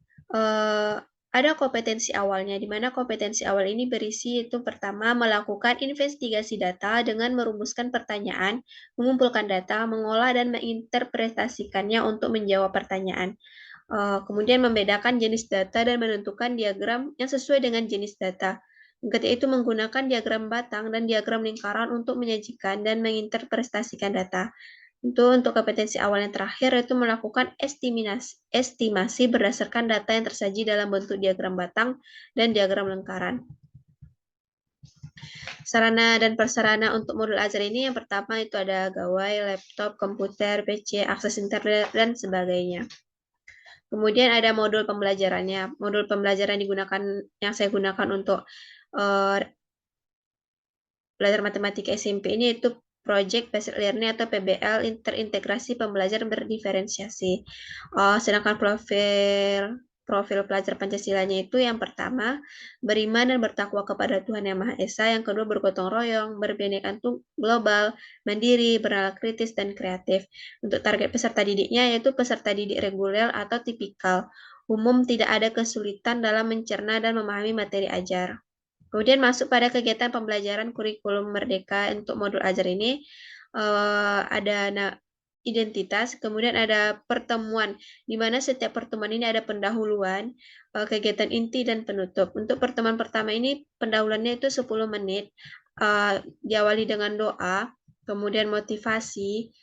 ada kompetensi awalnya, di mana kompetensi awal ini berisi itu pertama melakukan investigasi data dengan merumuskan pertanyaan, mengumpulkan data, mengolah dan menginterpretasikannya untuk menjawab pertanyaan. Kemudian membedakan jenis data dan menentukan diagram yang sesuai dengan jenis data. Ketika itu menggunakan diagram batang dan diagram lingkaran untuk menyajikan dan menginterpretasikan data. Untuk kompetensi awal yang terakhir yaitu melakukan estimasi berdasarkan data yang tersaji dalam bentuk diagram batang dan diagram lingkaran. Sarana dan prasarana untuk modul ajar ini yang pertama itu ada gawai, laptop, komputer, PC, akses internet, dan sebagainya. Kemudian ada modul pembelajarannya. Modul pembelajaran yang saya gunakan untuk belajar matematika SMP ini itu Project Based Learning atau PBL, terintegrasi pembelajaran berdiferensiasi. Sedangkan profil pelajar Pancasilanya itu yang pertama, beriman dan bertakwa kepada Tuhan Yang Maha Esa, yang kedua bergotong royong, berbineka global, mandiri, bernalar kritis, dan kreatif. Untuk target peserta didiknya yaitu peserta didik reguler atau tipikal, umum, tidak ada kesulitan dalam mencerna dan memahami materi ajar. Kemudian masuk pada kegiatan pembelajaran kurikulum merdeka untuk modul ajar ini, ada identitas, kemudian ada pertemuan, di mana setiap pertemuan ini ada pendahuluan, kegiatan inti, dan penutup. Untuk pertemuan pertama ini, pendahuluannya itu 10 menit, diawali dengan doa, kemudian motivasi,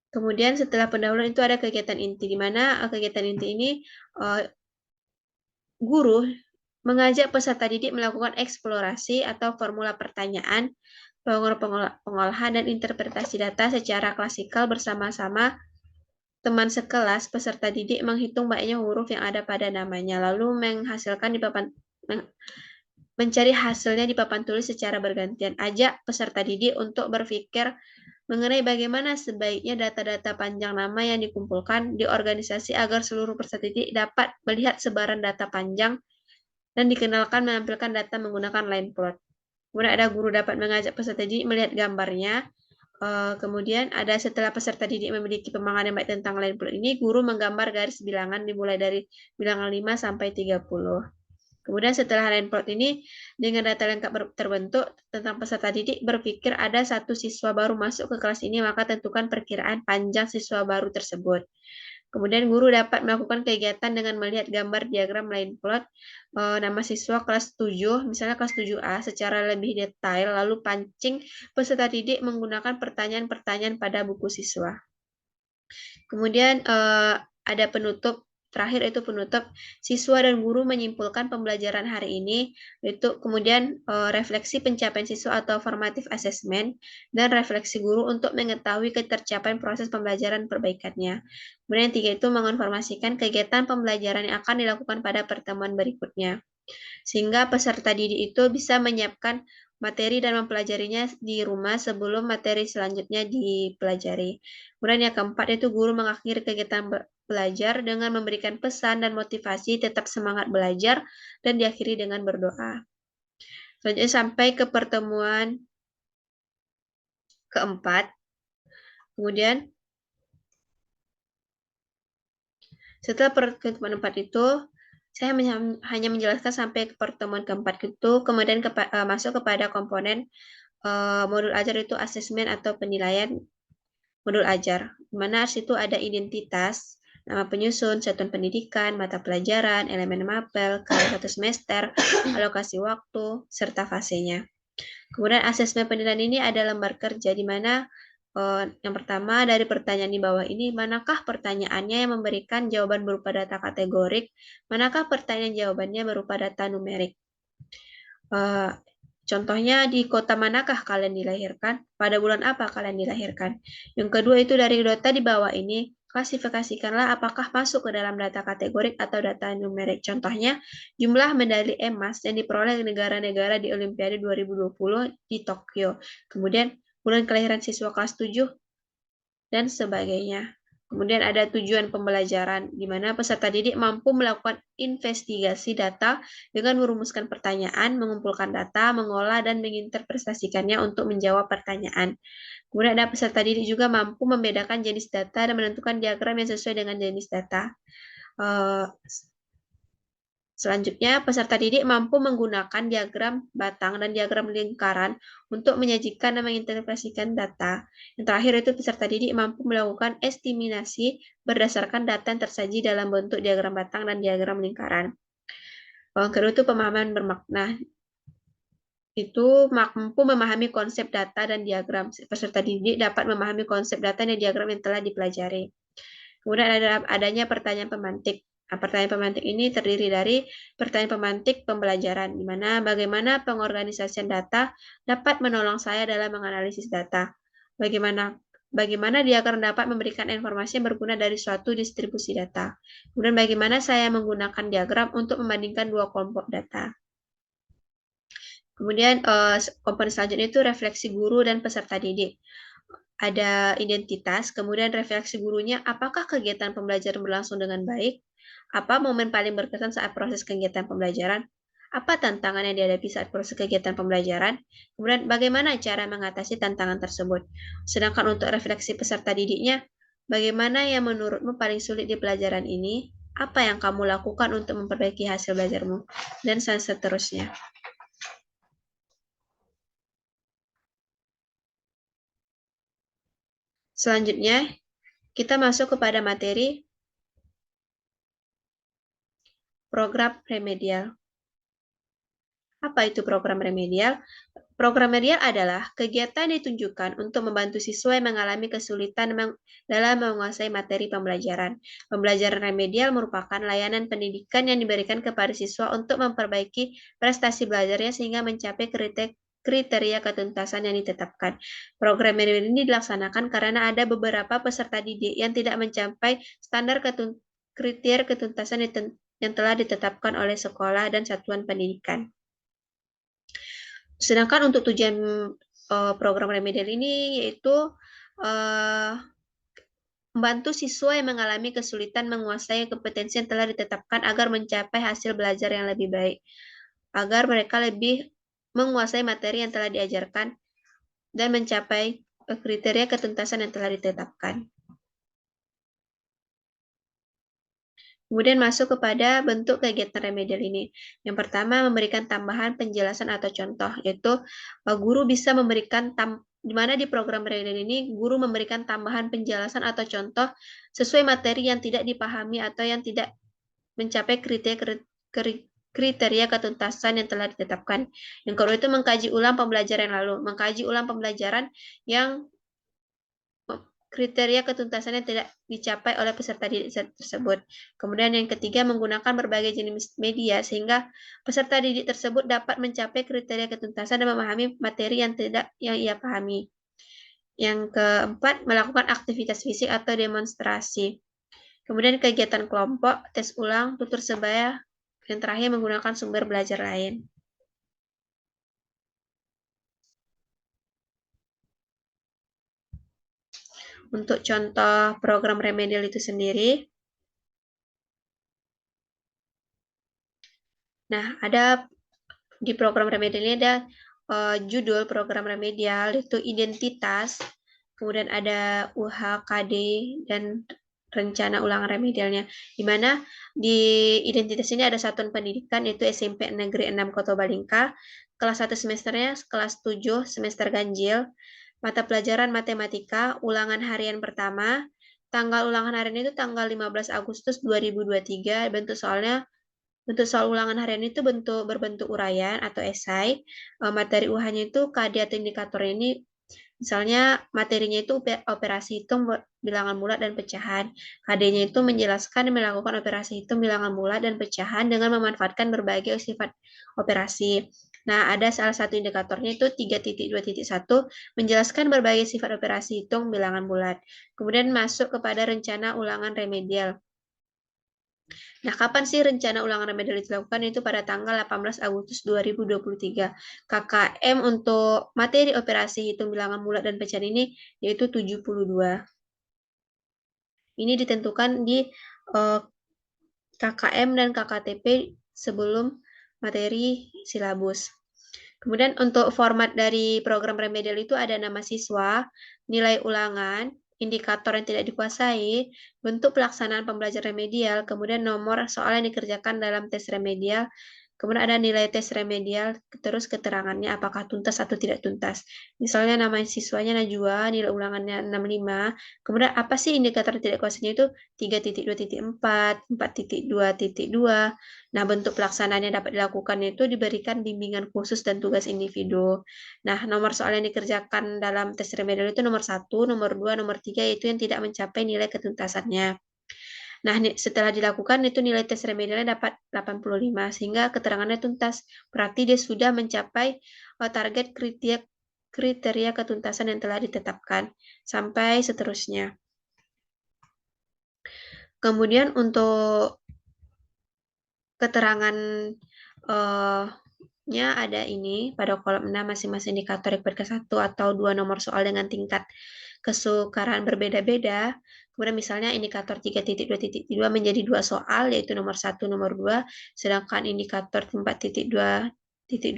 kemudian setelah pendahuluan itu ada kegiatan inti, di mana kegiatan inti ini guru mengajak peserta didik melakukan eksplorasi atau formula pertanyaan, pengolahan dan interpretasi data secara klasikal bersama-sama teman sekelas. Peserta didik menghitung banyaknya huruf yang ada pada namanya, lalu mencari hasilnya di papan tulis secara bergantian. Ajak peserta didik untuk berpikir mengenai bagaimana sebaiknya data-data panjang nama yang dikumpulkan di organisasi agar seluruh peserta didik dapat melihat sebaran data panjang dan dikenalkan menampilkan data menggunakan line plot. Kemudian ada guru dapat mengajak peserta didik melihat gambarnya. Kemudian ada setelah peserta didik memiliki pemahaman yang baik tentang line plot ini, guru menggambar garis bilangan dimulai dari bilangan 5 sampai 30. Kemudian setelah line plot ini dengan data lengkap terbentuk tentang peserta didik, berpikir ada satu siswa baru masuk ke kelas ini, maka tentukan perkiraan panjang siswa baru tersebut. Kemudian guru dapat melakukan kegiatan dengan melihat gambar diagram line plot nama siswa kelas 7, misalnya kelas 7A secara lebih detail, lalu pancing peserta didik menggunakan pertanyaan-pertanyaan pada buku siswa. Kemudian ada penutup, terakhir itu penutup, siswa dan guru menyimpulkan pembelajaran hari ini, itu kemudian refleksi pencapaian siswa atau formative assessment, dan refleksi guru untuk mengetahui ketercapaian proses pembelajaran perbaikannya. Kemudian yang tiga itu menginformasikan kegiatan pembelajaran yang akan dilakukan pada pertemuan berikutnya. Sehingga peserta didik itu bisa menyiapkan materi dan mempelajarinya di rumah sebelum materi selanjutnya dipelajari. Kemudian yang keempat itu guru mengakhiri kegiatan belajar dengan memberikan pesan dan motivasi tetap semangat belajar dan diakhiri dengan berdoa. Selanjutnya sampai ke pertemuan keempat. Kemudian setelah pertemuan keempat itu saya hanya menjelaskan sampai ke pertemuan keempat itu, kemudian masuk kepada komponen modul ajar itu asesmen atau penilaian modul ajar. Di mana situ ada identitas, nama penyusun, satuan pendidikan, mata pelajaran, elemen mapel, kelas 1 semester, alokasi waktu, serta fasenya. Kemudian asesmen penilaian ini ada lembar kerja di mana yang pertama dari pertanyaan di bawah ini, manakah pertanyaannya yang memberikan jawaban berupa data kategorik, manakah pertanyaan jawabannya berupa data numerik. Contohnya di kota manakah kalian dilahirkan, pada bulan apa kalian dilahirkan. Yang kedua itu dari data di bawah ini, klasifikasikanlah apakah masuk ke dalam data kategorik atau data numerik. Contohnya, jumlah medali emas yang diperoleh negara-negara di Olimpiade 2020 di Tokyo. Kemudian, bulan kelahiran siswa kelas 7, dan sebagainya. Kemudian ada tujuan pembelajaran, di mana peserta didik mampu melakukan investigasi data dengan merumuskan pertanyaan, mengumpulkan data, mengolah, dan menginterpretasikannya untuk menjawab pertanyaan. Kemudian ada peserta didik juga mampu membedakan jenis data dan menentukan diagram yang sesuai dengan jenis data. Selanjutnya, peserta didik mampu menggunakan diagram batang dan diagram lingkaran untuk menyajikan dan menginterpretasikan data. Yang terakhir itu peserta didik mampu melakukan estimasi berdasarkan data yang tersaji dalam bentuk diagram batang dan diagram lingkaran. Yang kedua itu pemahaman bermakna. Itu mampu memahami konsep data dan diagram. Peserta didik dapat memahami konsep data dan diagram yang telah dipelajari. Kemudian ada adanya pertanyaan pemantik. Nah, pertanyaan pemantik ini terdiri dari pertanyaan pemantik pembelajaran, di mana bagaimana pengorganisasian data dapat menolong saya dalam menganalisis data. Bagaimana diagram dapat memberikan informasi yang berguna dari suatu distribusi data. Kemudian bagaimana saya menggunakan diagram untuk membandingkan dua kelompok data. Kemudian komponen selanjutnya itu refleksi guru dan peserta didik. Ada identitas, kemudian refleksi gurunya, apakah kegiatan pembelajaran berlangsung dengan baik? Apa momen paling berkesan saat proses kegiatan pembelajaran? Apa tantangan yang dihadapi saat proses kegiatan pembelajaran? Kemudian bagaimana cara mengatasi tantangan tersebut? Sedangkan untuk refleksi peserta didiknya, bagaimana yang menurutmu paling sulit di pelajaran ini? Apa yang kamu lakukan untuk memperbaiki hasil belajarmu? Dan seterusnya. Selanjutnya, kita masuk kepada materi program remedial. Apa itu program remedial? Program remedial adalah kegiatan yang ditunjukkan untuk membantu siswa yang mengalami kesulitan dalam menguasai materi pembelajaran. Pembelajaran remedial merupakan layanan pendidikan yang diberikan kepada siswa untuk memperbaiki prestasi belajarnya sehingga mencapai kriteria ketuntasan yang ditetapkan. Program remedial ini dilaksanakan karena ada beberapa peserta didik yang tidak mencapai standar kriteria ketuntasan yang telah ditetapkan oleh sekolah dan satuan pendidikan. Sedangkan untuk tujuan program remedial ini yaitu membantu siswa yang mengalami kesulitan menguasai kompetensi yang telah ditetapkan agar mencapai hasil belajar yang lebih baik, agar mereka lebih menguasai materi yang telah diajarkan dan mencapai kriteria ketuntasan yang telah ditetapkan. Kemudian masuk kepada bentuk kegiatan remedial ini. Yang pertama, memberikan tambahan penjelasan atau contoh, yaitu guru bisa memberikan di mana di program remedial ini guru memberikan tambahan penjelasan atau contoh sesuai materi yang tidak dipahami atau yang tidak mencapai kriteria ketuntasan yang telah ditetapkan. Yang kedua itu mengkaji ulang pembelajaran lalu, mengkaji ulang pembelajaran yang kriteria ketuntasan yang tidak dicapai oleh peserta didik tersebut. Kemudian yang ketiga, menggunakan berbagai jenis media sehingga peserta didik tersebut dapat mencapai kriteria ketuntasan dan memahami materi yang ia pahami. Yang keempat, melakukan aktivitas fisik atau demonstrasi. Kemudian kegiatan kelompok, tes ulang, tutur sebaya, yang terakhir menggunakan sumber belajar lain. Untuk contoh program remedial itu sendiri, nah ada di program remedial ini ada judul program remedial itu identitas, kemudian ada UHKD dan rencana ulangan remedialnya, di mana di identitas ini ada satuan pendidikan yaitu SMP Negeri 6 Kota Balingka, kelas 1 semesternya kelas 7 semester ganjil, mata pelajaran matematika, ulangan harian pertama, tanggal ulangan harian itu tanggal 15 Agustus 2023, bentuk soal ulangan harian itu berbentuk uraian atau esai, materi UH-nya itu KD atau indikator ini, misalnya materinya itu operasi hitung bilangan bulat dan pecahan. KD-nya itu menjelaskan dan melakukan operasi hitung bilangan bulat dan pecahan dengan memanfaatkan berbagai sifat operasi. Nah, ada salah satu indikatornya itu 3.2.1 menjelaskan berbagai sifat operasi hitung bilangan bulat. Kemudian masuk kepada rencana ulangan remedial. Nah, kapan sih rencana ulangan remedial dilakukan? Itu pada tanggal 18 Agustus 2023. KKM untuk materi operasi hitung bilangan bulat dan pecahan ini yaitu 72. Ini ditentukan di KKM dan KKTP sebelum materi silabus. Kemudian untuk format dari program remedial itu ada nama siswa, nilai ulangan, indikator yang tidak dikuasai, bentuk pelaksanaan pembelajaran remedial, kemudian nomor soal yang dikerjakan dalam tes remedial, kemudian ada nilai tes remedial, terus keterangannya apakah tuntas atau tidak tuntas. Misalnya nama siswanya Najwa, nilai ulangannya 65, kemudian apa sih indikator tidak kuasainya itu 3.2.4, 4.2.2. Nah, bentuk pelaksanaan yang dapat dilakukan itu diberikan bimbingan khusus dan tugas individu. Nah, nomor soal yang dikerjakan dalam tes remedial itu nomor 1, nomor 2, nomor 3, yaitu yang tidak mencapai nilai ketuntasannya. Nah, setelah dilakukan itu nilai tes remedialnya dapat 85 sehingga keterangannya tuntas. Berarti dia sudah mencapai target kriteria ketuntasan yang telah ditetapkan sampai seterusnya. Kemudian untuk keterangan nya ada ini pada kolom 6 masing-masing indikator ke 1 atau 2 nomor soal dengan tingkat kesukaran berbeda-beda. Kemudian misalnya indikator 3.2.2 menjadi 2 soal yaitu nomor 1, nomor 2, sedangkan indikator 4.2.2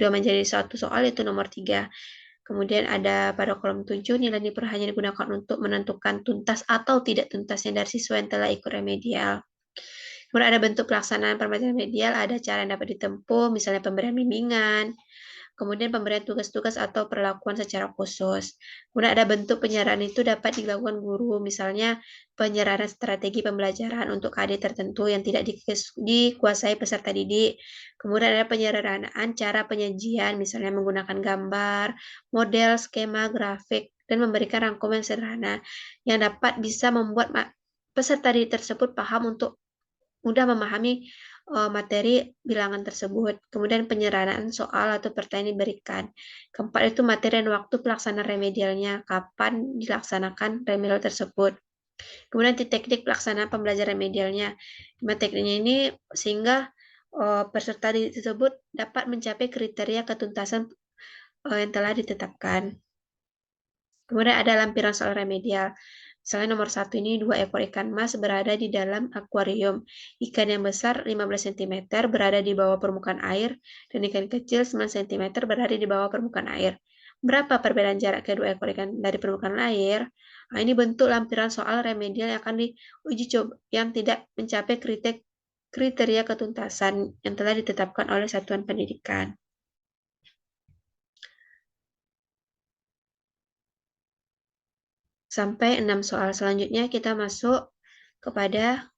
menjadi 1 soal yaitu nomor 3. Kemudian ada pada kolom 7 nilai hanya digunakan untuk menentukan tuntas atau tidak tuntasnya dari siswa yang telah ikut remedial. Kemudian ada bentuk pelaksanaan pembelajaran remedial, ada cara yang dapat ditempuh, misalnya pemberian bimbingan, kemudian pemberian tugas-tugas atau perlakuan secara khusus. Kemudian ada bentuk penyerahan itu dapat dilakukan guru, misalnya penyerahan strategi pembelajaran untuk KD tertentu yang tidak dikuasai peserta didik. Kemudian ada penyerahan cara penyajian, misalnya menggunakan gambar, model, skema, grafik, dan memberikan rangkuman sederhana yang dapat bisa membuat peserta didik tersebut paham untuk mudah memahami materi bilangan tersebut. Kemudian penyerahan soal atau pertanyaan diberikan. Keempat itu materi dan waktu pelaksanaan remedialnya, kapan dilaksanakan remedial tersebut. Kemudian teknik pelaksanaan pembelajaran remedialnya. Tekniknya ini sehingga peserta tersebut dapat mencapai kriteria ketuntasan yang telah ditetapkan. Kemudian ada lampiran soal remedial. Misalnya nomor 1 ini 2 ekor ikan mas berada di dalam akuarium. Ikan yang besar 15 cm berada di bawah permukaan air dan ikan kecil 9 cm berada di bawah permukaan air. Berapa perbedaan jarak kedua ekor ikan dari permukaan air? Nah, ini bentuk lampiran soal remedial yang akan diuji coba yang tidak mencapai kriteria ketuntasan yang telah ditetapkan oleh satuan pendidikan. Sampai 6 soal. Selanjutnya kita masuk kepada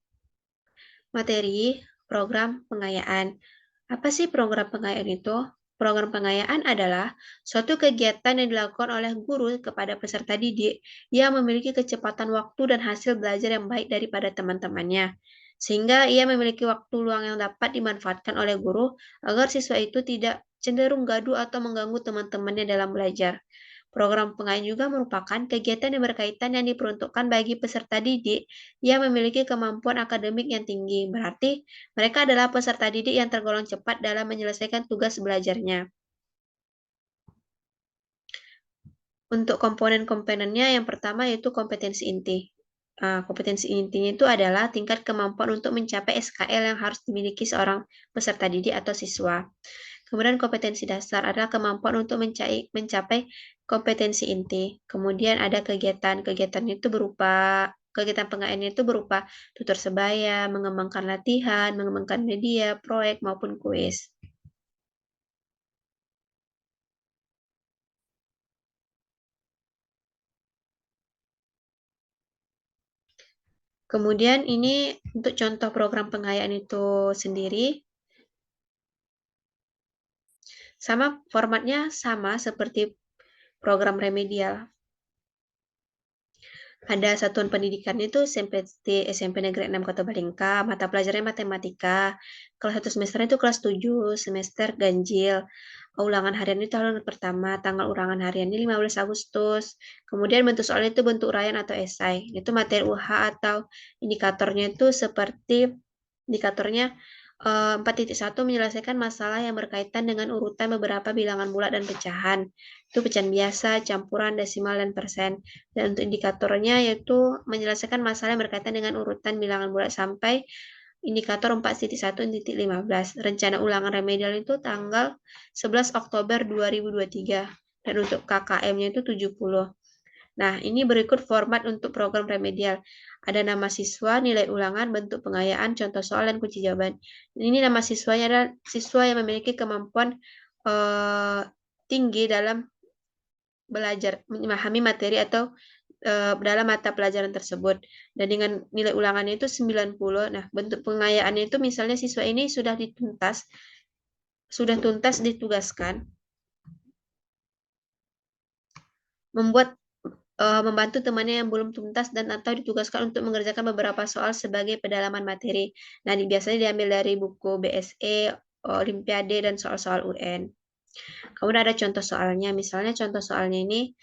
materi program pengayaan. Apa sih program pengayaan itu? Program pengayaan adalah suatu kegiatan yang dilakukan oleh guru kepada peserta didik yang memiliki kecepatan waktu dan hasil belajar yang baik daripada teman-temannya. Sehingga ia memiliki waktu luang yang dapat dimanfaatkan oleh guru agar siswa itu tidak cenderung gaduh atau mengganggu teman-temannya dalam belajar. Program pengayaan juga merupakan kegiatan yang berkaitan yang diperuntukkan bagi peserta didik yang memiliki kemampuan akademik yang tinggi. Berarti mereka adalah peserta didik yang tergolong cepat dalam menyelesaikan tugas belajarnya. Untuk komponen-komponennya, yang pertama yaitu kompetensi inti. Kompetensi intinya itu adalah tingkat kemampuan untuk mencapai SKL yang harus dimiliki seorang peserta didik atau siswa. Kemudian kompetensi dasar adalah kemampuan untuk mencapai kompetensi inti. Kemudian ada kegiatan itu berupa kegiatan pengayaan itu berupa tutor sebaya, mengembangkan latihan, mengembangkan media, proyek maupun kuis. Kemudian ini untuk contoh program pengayaan itu sendiri, formatnya sama seperti program remedial. Ada satuan pendidikan itu SMP Negeri 6 Kota Balingka, mata pelajarannya matematika, kelas 1 semester itu kelas 7, semester ganjil. Ulangan harian itu halaman pertama, tanggal ulangan hariannya 15 Agustus. Kemudian bentuk soalnya itu bentuk uraian atau esai. Itu materi UH atau indikatornya itu seperti indikatornya 4.1 menyelesaikan masalah yang berkaitan dengan urutan beberapa bilangan bulat dan pecahan. Itu pecahan biasa, campuran, desimal, dan persen. Dan untuk indikatornya yaitu menyelesaikan masalah yang berkaitan dengan urutan bilangan bulat sampai indikator 4.1.15. Rencana ulangan remedial itu tanggal 11 Oktober 2023. Dan untuk KKM-nya itu 70. Nah, ini berikut format untuk program remedial. Ada nama siswa, nilai ulangan, bentuk pengayaan, contoh soal, dan kunci jawaban. Ini nama siswanya adalah siswa yang memiliki kemampuan tinggi dalam belajar, memahami materi atau dalam mata pelajaran tersebut. Dan dengan nilai ulangannya itu 90. Nah, bentuk pengayaannya itu misalnya siswa ini sudah tuntas ditugaskan membantu temannya yang belum tuntas dan atau ditugaskan untuk mengerjakan beberapa soal sebagai pendalaman materi. Nah, biasanya diambil dari buku BSE, Olimpiade, dan soal-soal UN. Kemudian ada contoh soalnya. Misalnya contoh soalnya ini,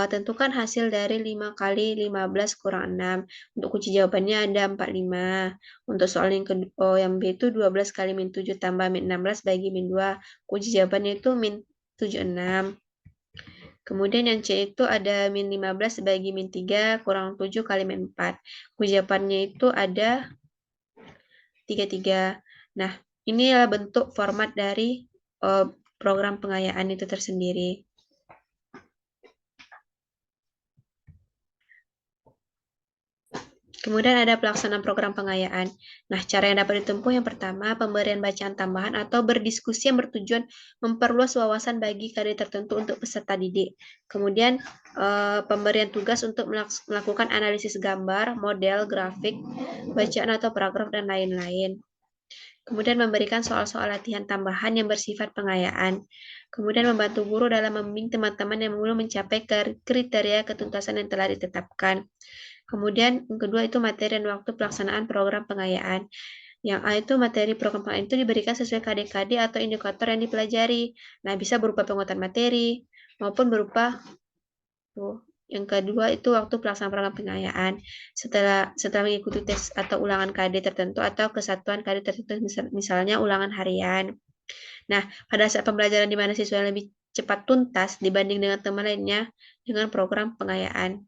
tentukan hasil dari 5 kali 15 kurang 6. Untuk kunci jawabannya ada 45. Untuk soal yang B itu 12 kali min 7 tambah min 16 bagi min 2. Kunci jawabannya itu min 76. Kemudian yang C itu ada min 15 bagi min 3 kurang 7 kali min 4. Jawabannya itu ada 33. Nah, ini adalah bentuk format dari program pengayaan itu tersendiri. Kemudian ada pelaksanaan program pengayaan. Nah, cara yang dapat ditempuh yang pertama, pemberian bacaan tambahan atau berdiskusi yang bertujuan memperluas wawasan bagi kader tertentu untuk peserta didik. Kemudian, pemberian tugas untuk melakukan analisis gambar, model, grafik, bacaan atau paragraf, dan lain-lain. Kemudian memberikan soal-soal latihan tambahan yang bersifat pengayaan. Kemudian membantu guru dalam membimbing teman-teman yang belum mencapai kriteria ketuntasan yang telah ditetapkan. Kemudian yang kedua itu materi dan waktu pelaksanaan program pengayaan. Yang A itu materi program pengayaan itu diberikan sesuai KD-KD atau indikator yang dipelajari. Nah, bisa berupa penguatan materi maupun berupa yang kedua itu waktu pelaksanaan program pengayaan. Setelah mengikuti tes atau ulangan KD tertentu atau kesatuan KD tertentu, misalnya ulangan harian. Nah, pada saat pembelajaran di mana siswa lebih cepat tuntas dibanding dengan teman lainnya dengan program pengayaan.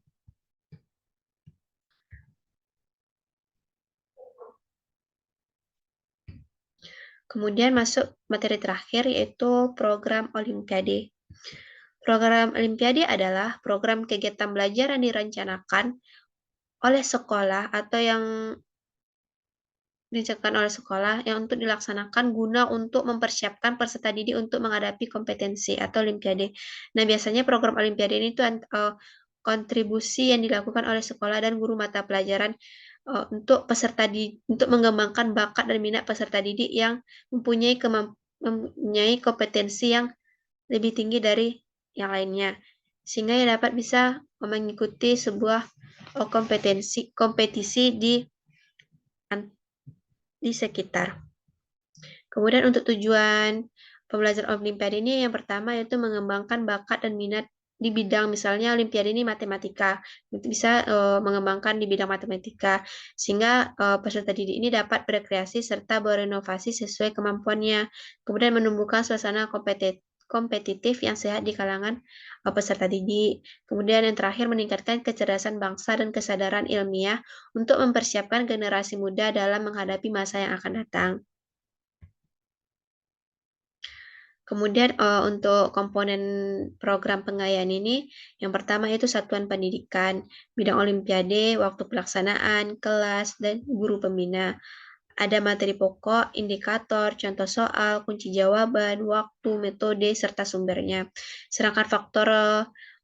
Kemudian masuk materi terakhir yaitu program Olimpiade. Program Olimpiade adalah program kegiatan belajar yang direncanakan oleh sekolah atau yang direncanakan oleh sekolah yang untuk dilaksanakan guna untuk mempersiapkan peserta didik untuk menghadapi kompetensi atau Olimpiade. Nah, biasanya program Olimpiade ini tuh kontribusi yang dilakukan oleh sekolah dan guru mata pelajaran untuk untuk mengembangkan bakat dan minat peserta didik yang mempunyai kompetensi yang lebih tinggi dari yang lainnya, sehingga dapat bisa mengikuti sebuah kompetisi di sekitar. Kemudian untuk tujuan pembelajaran Olimpiade ini yang pertama yaitu mengembangkan bakat dan minat di bidang, misalnya Olimpiade ini matematika, bisa mengembangkan di bidang matematika sehingga peserta didik ini dapat berkreasi serta berinovasi sesuai kemampuannya. Kemudian menumbuhkan suasana kompetitif yang sehat di kalangan peserta didik. Kemudian yang terakhir meningkatkan kecerdasan bangsa dan kesadaran ilmiah untuk mempersiapkan generasi muda dalam menghadapi masa yang akan datang. Kemudian untuk komponen program pengayaan ini, yang pertama itu satuan pendidikan, bidang olimpiade, waktu pelaksanaan, kelas, dan guru pembina. Ada materi pokok, indikator, contoh soal, kunci jawaban, waktu, metode, serta sumbernya. Sedangkan faktor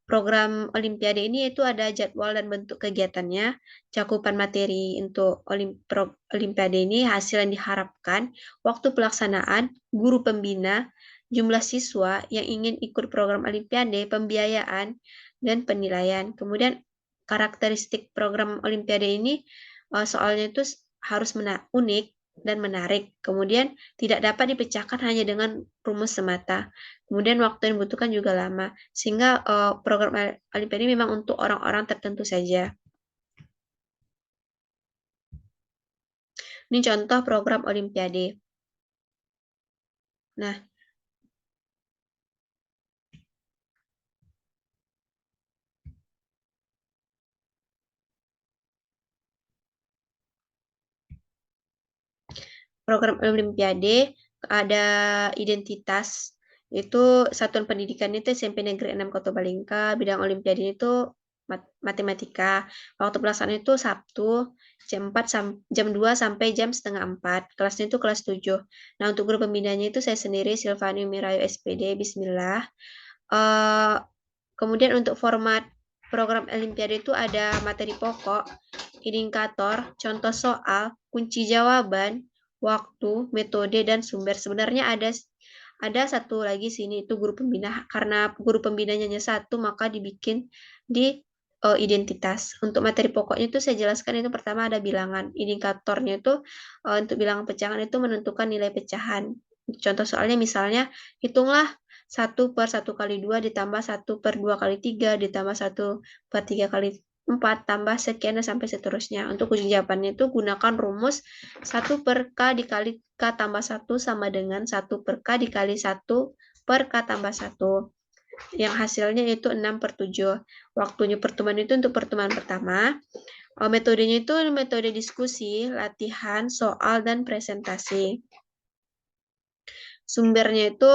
program olimpiade ini itu ada jadwal dan bentuk kegiatannya, cakupan materi untuk olimpiade ini, hasil yang diharapkan, waktu pelaksanaan, guru pembina, jumlah siswa yang ingin ikut program olimpiade, pembiayaan, dan penilaian. Kemudian karakteristik program olimpiade ini soalnya itu harus unik dan menarik. Kemudian tidak dapat dipecahkan hanya dengan rumus semata. Kemudian waktu yang dibutuhkan juga lama. Sehingga program olimpiade ini memang untuk orang-orang tertentu saja. Ini contoh program olimpiade. Nah, program olimpiade ada identitas, itu satuan pendidikan itu SMP Negeri 6 Kota Balingka, bidang olimpiade itu matematika. Waktu pelaksanaan itu Sabtu jam 2 sampai jam setengah 4. Kelasnya itu kelas 7. Nah, untuk guru pembinanya itu saya sendiri Silvani Mirayu SPD, bismillah. Kemudian untuk format program olimpiade itu ada materi pokok, indikator, contoh soal, kunci jawaban, waktu, metode, dan sumber. Sebenarnya ada satu lagi sini itu guru pembina, karena guru pembinanya hanya satu maka dibikin di identitas. Untuk materi pokoknya itu saya jelaskan, itu pertama ada bilangan, indikatornya itu untuk bilangan pecahan itu menentukan nilai pecahan. Contoh soalnya misalnya hitunglah 1 per 1 kali 2 ditambah 1 per 2 kali 3 ditambah 1 per 3 kali 4 tambah sekian sampai seterusnya. Untuk uji jawabannya itu gunakan rumus 1 per K dikali K tambah 1 sama dengan 1 per K dikali 1 per K tambah 1. Yang hasilnya itu 6 per 7. Waktunya pertemuan itu untuk pertemuan pertama. Metodenya itu metode diskusi, latihan, soal, dan presentasi. Sumbernya itu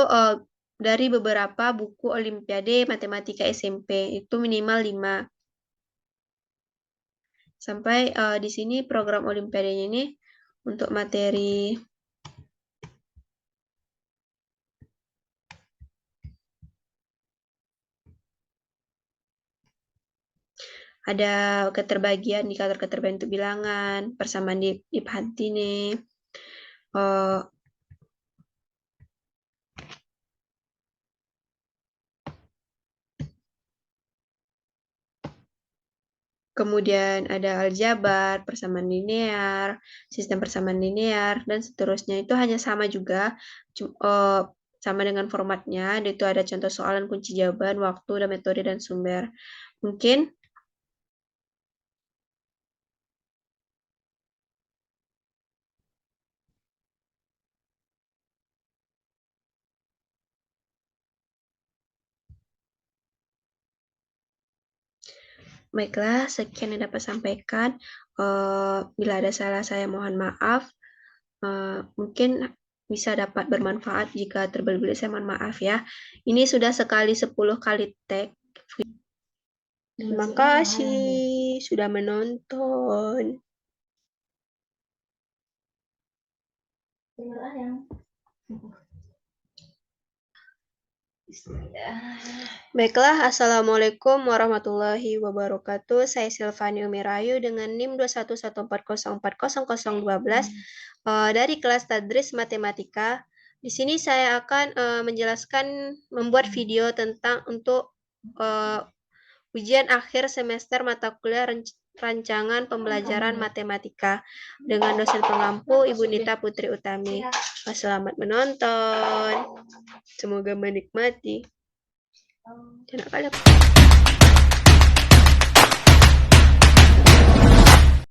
dari beberapa buku Olimpiade Matematika SMP, itu minimal 5. Sampai di sini program Olimpiadenya ini untuk materi ada keterbagian, indikator keterbagian untuk bilangan, persamaan di Pantine, kemudian ada aljabar, persamaan linear, sistem persamaan linear, dan seterusnya. Itu hanya sama juga, sama dengan formatnya. Itu ada contoh soalan, kunci jawaban, waktu, dan metode, dan sumber. Mungkin baiklah, sekian yang dapat sampaikan. Bila ada salah saya mohon maaf. Mungkin bisa dapat bermanfaat. Jika terbelit-belit saya mohon maaf ya. Ini sudah sekali 10 kali tag. Terima kasih sudah menonton. Baiklah, Assalamualaikum warahmatullahi wabarakatuh. Saya Silvani Umirayu dengan NIM 21144004012 dari kelas Tadris Matematika. Di sini saya akan menjelaskan membuat video tentang untuk ujian akhir semester mata kuliah rancangan pembelajaran matematika dengan dosen pengampu Ibu Nita Putri Utami. Selamat menonton. Semoga menikmati.